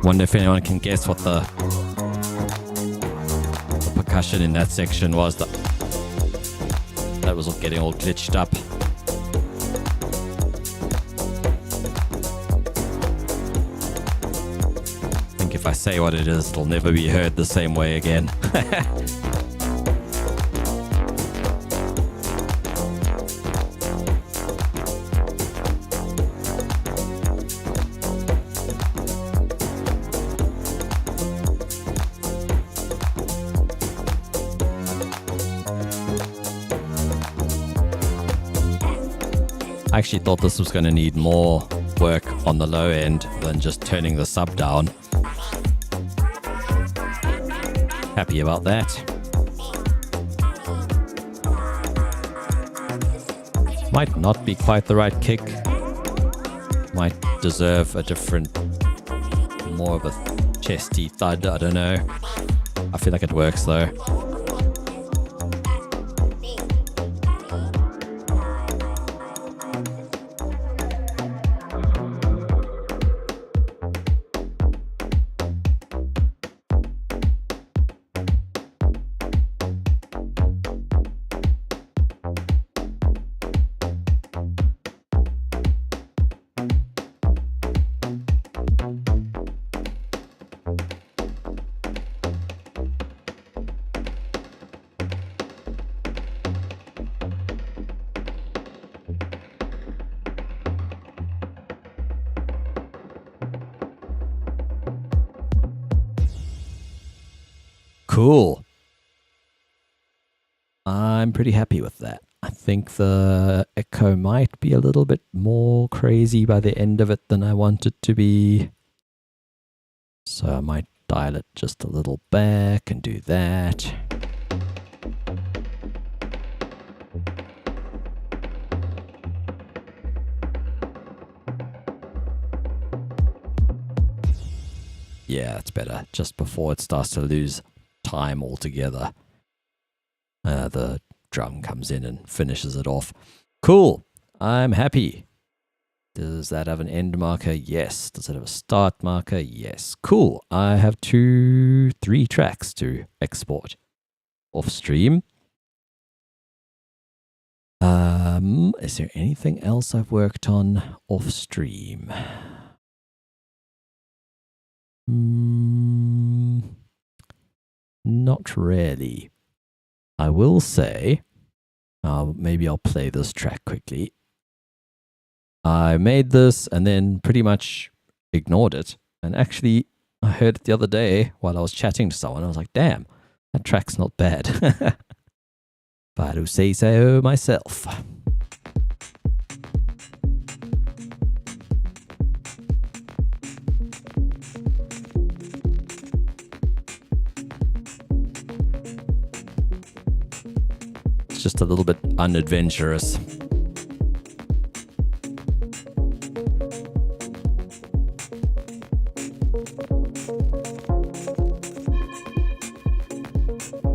Wonder if anyone can guess what the percussion in that section was. That was getting all glitched up. I think if I say what it is, it'll never be heard the same way again. I actually thought this was going to need more work on the low end than just turning the sub down. Happy about that. Might not be quite the right kick. Might deserve a different, more of a chesty thud, I don't know. I feel like it works though. Cool. I'm pretty happy with that. I think the echo might be a little bit more crazy by the end of it than I want it to be. So I might dial it just a little back and do that. Yeah, it's better. Just before it starts to lose time altogether. The drum comes in and finishes it off. Cool. I'm happy. Does that have an end marker? Yes. Does it have a start marker? Yes. Cool. I have 3 tracks to export off stream. Is there anything else I've worked on off stream? Not really. I will say, maybe I'll play this track quickly. I made this and then pretty much ignored it. And actually, I heard it the other day while I was chatting to someone. I was like, damn, that track's not bad. If I do say so myself. Just a little bit unadventurous. I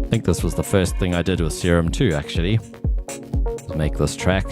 think this was the first thing I did with Serum 2 actually. Make this track.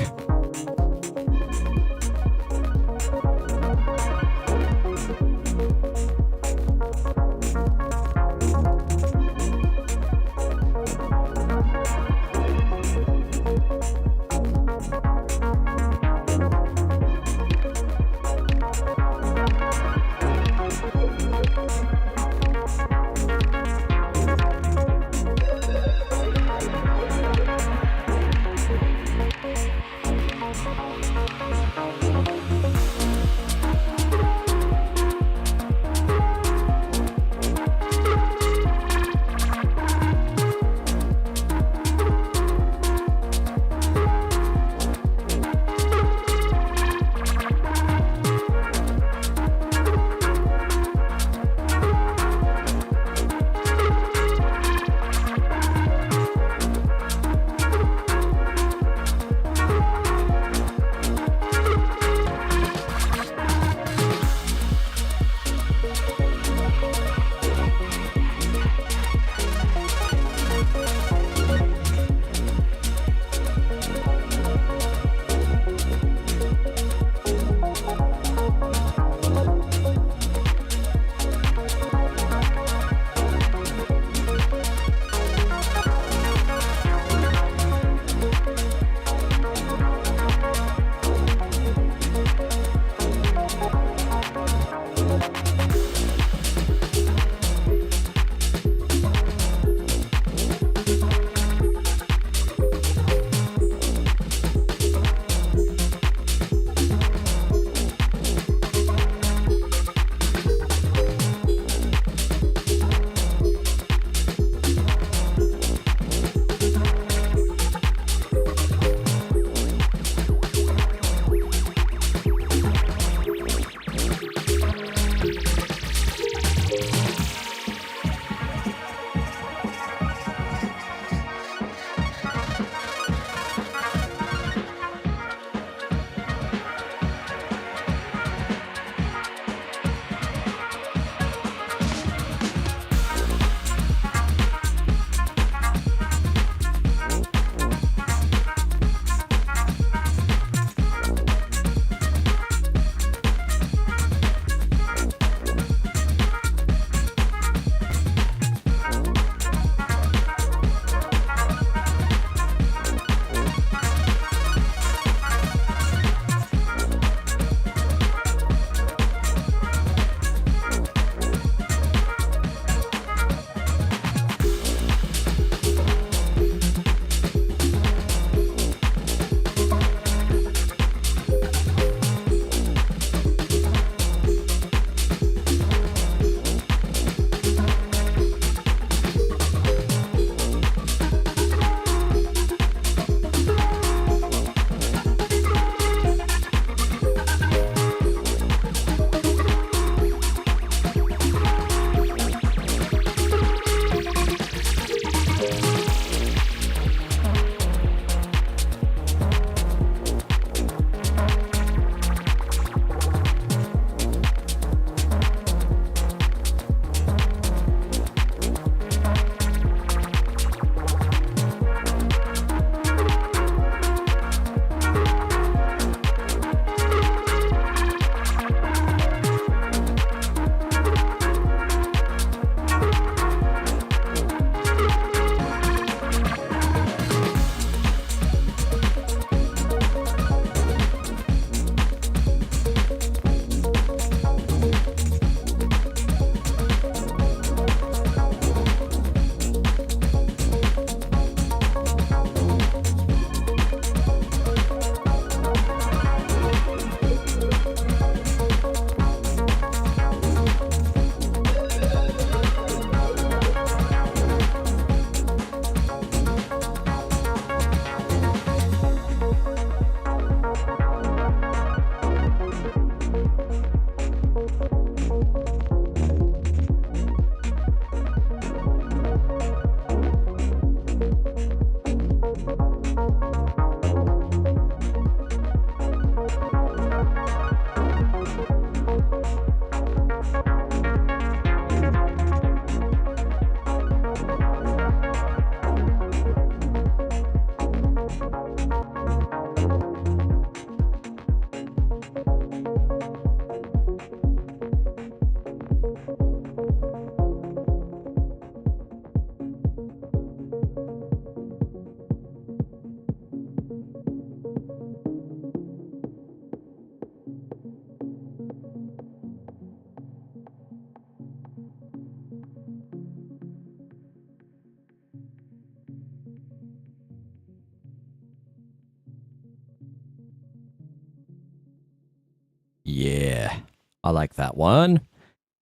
I like that one.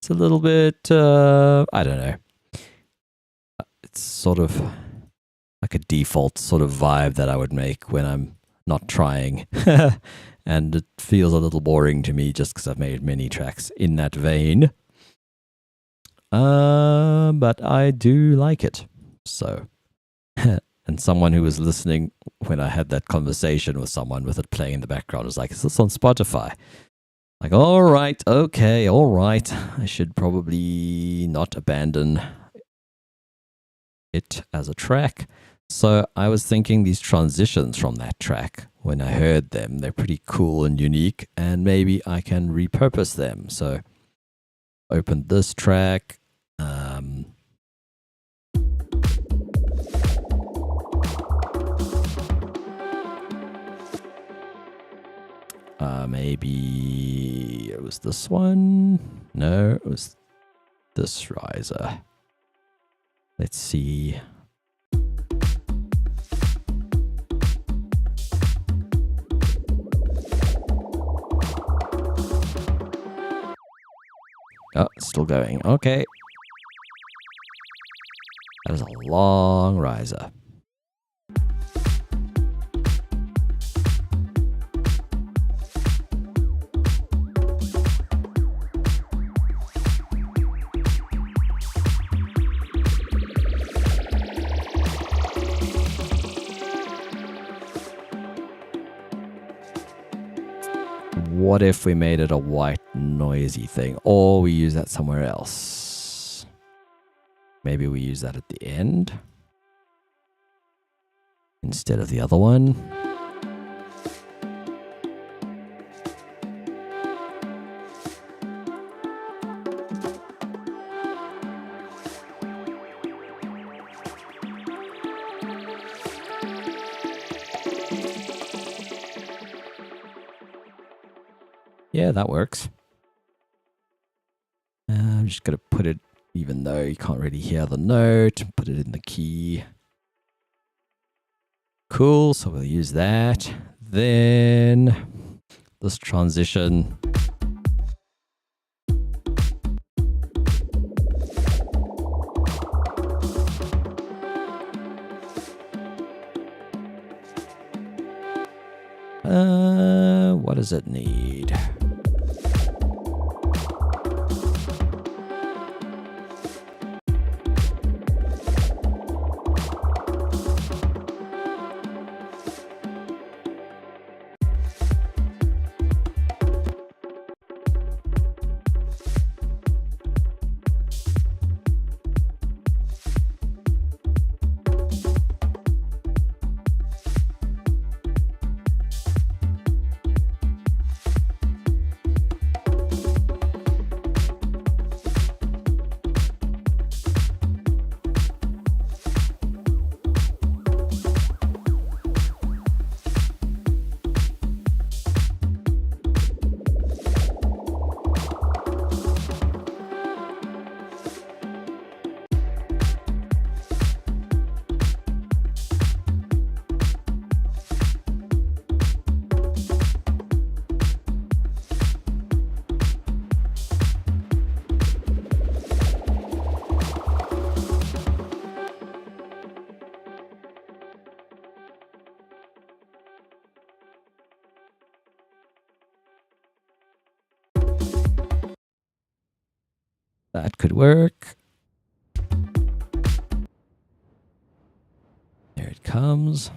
It's a little bit, I don't know. It's sort of like a default sort of vibe that I would make when I'm not trying. And it feels a little boring to me just because I've made many tracks in that vein. But I do like it. So, and someone who was listening when I had that conversation with someone with it playing in the background was like, is this on Spotify? Like, all right, okay, all right. I should probably not abandon it as a track. So I was thinking these transitions from that track, when I heard them, they're pretty cool and unique, and maybe I can repurpose them. So open this track. Maybe it was this one. No, it was this riser. Let's see. Oh, it's still going. Okay. That is a long riser. What if we made it a white noisy thing, or we use that somewhere else? Maybe we use that at the end instead of the other one. Yeah, that works. I'm just going to put it, even though you can't really hear the note, put it in the key. Cool, so we'll use that. Then this transition. What does it need? That could work. There it comes.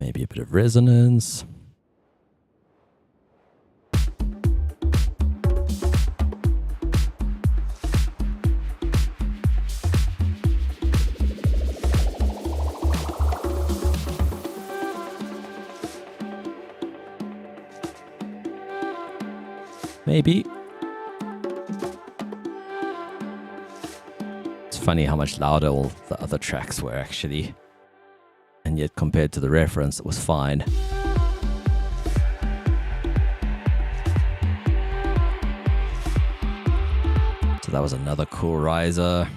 Maybe a bit of resonance. Maybe. It's funny how much louder all the other tracks were actually. And yet compared to the reference, it was fine. So that was another cool riser.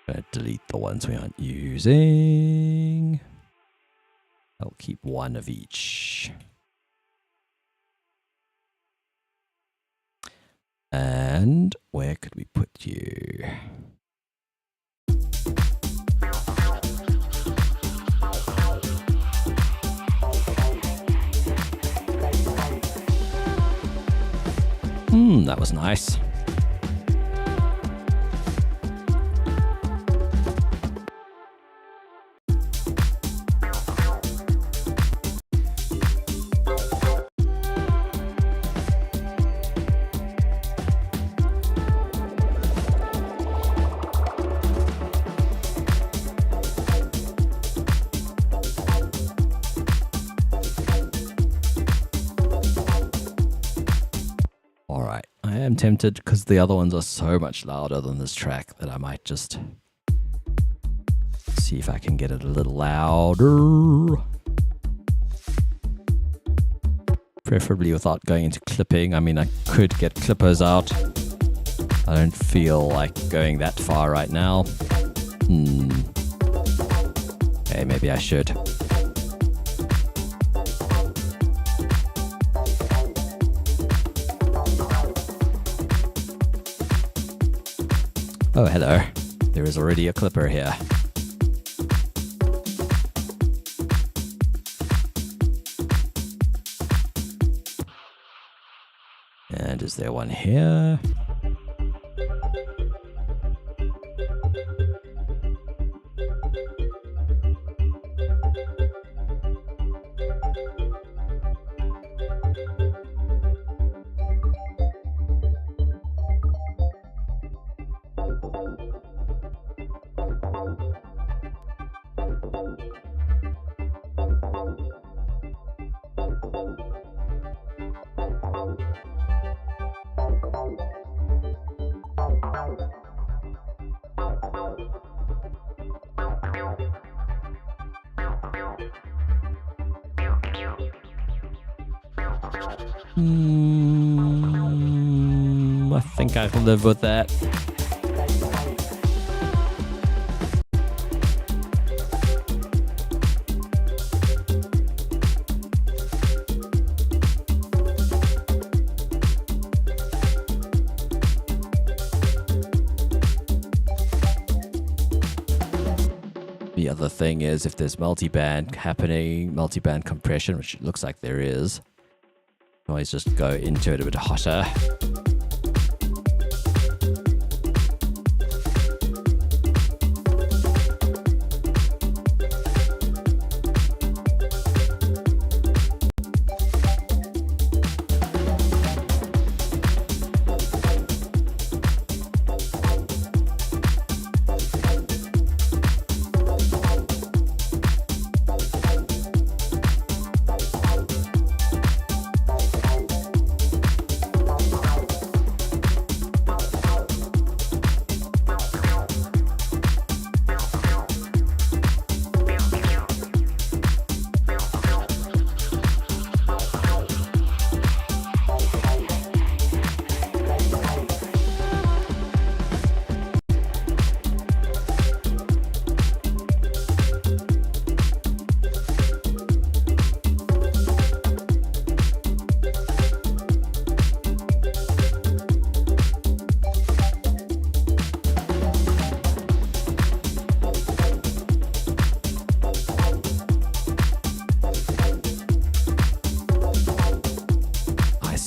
Gonna delete the ones we aren't using. I'll keep one of each. And where could we put you? That was nice. I'm tempted because the other ones are so much louder than this track that I might just see if I can get it a little louder. Preferably without going into clipping. I mean, I could get clippers out. I don't feel like going that far right now. Okay, maybe I should. Oh, hello. There is already a clipper here. And is there one here? I think I can live with that. The other thing is if there's multiband happening, multiband compression, which it looks like there is, you can always just go into it a bit hotter.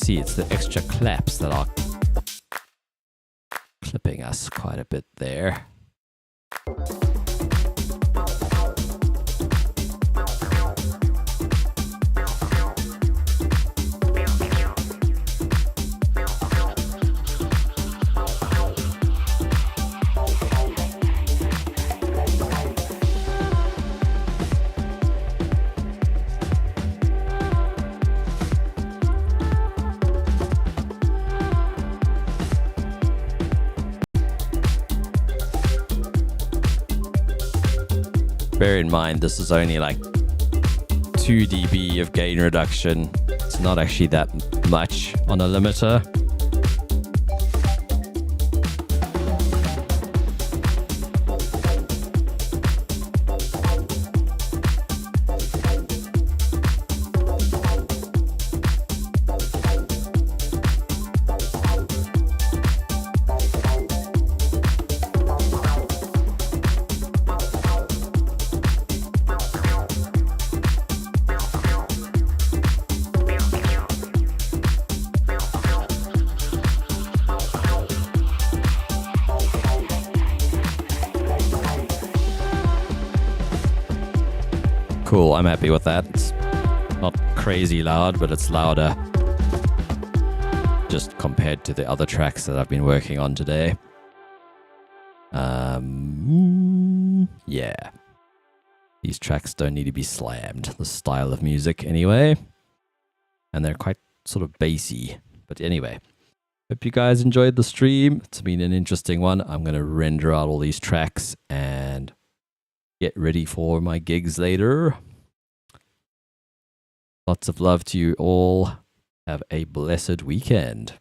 It's the extra claps that are clipping us quite a bit there. Bear in mind, this is only like 2 dB of gain reduction. It's not actually that much on a limiter. cool. I'm happy with that. It's not crazy loud, but it's louder just compared to the other tracks that I've been working on today. Yeah. These tracks don't need to be slammed. The style of music anyway. And they're quite sort of bassy. But anyway, hope you guys enjoyed the stream. It's been an interesting one. I'm going to render out all these tracks and get ready for my gigs later. Lots of love to you all. Have a blessed weekend.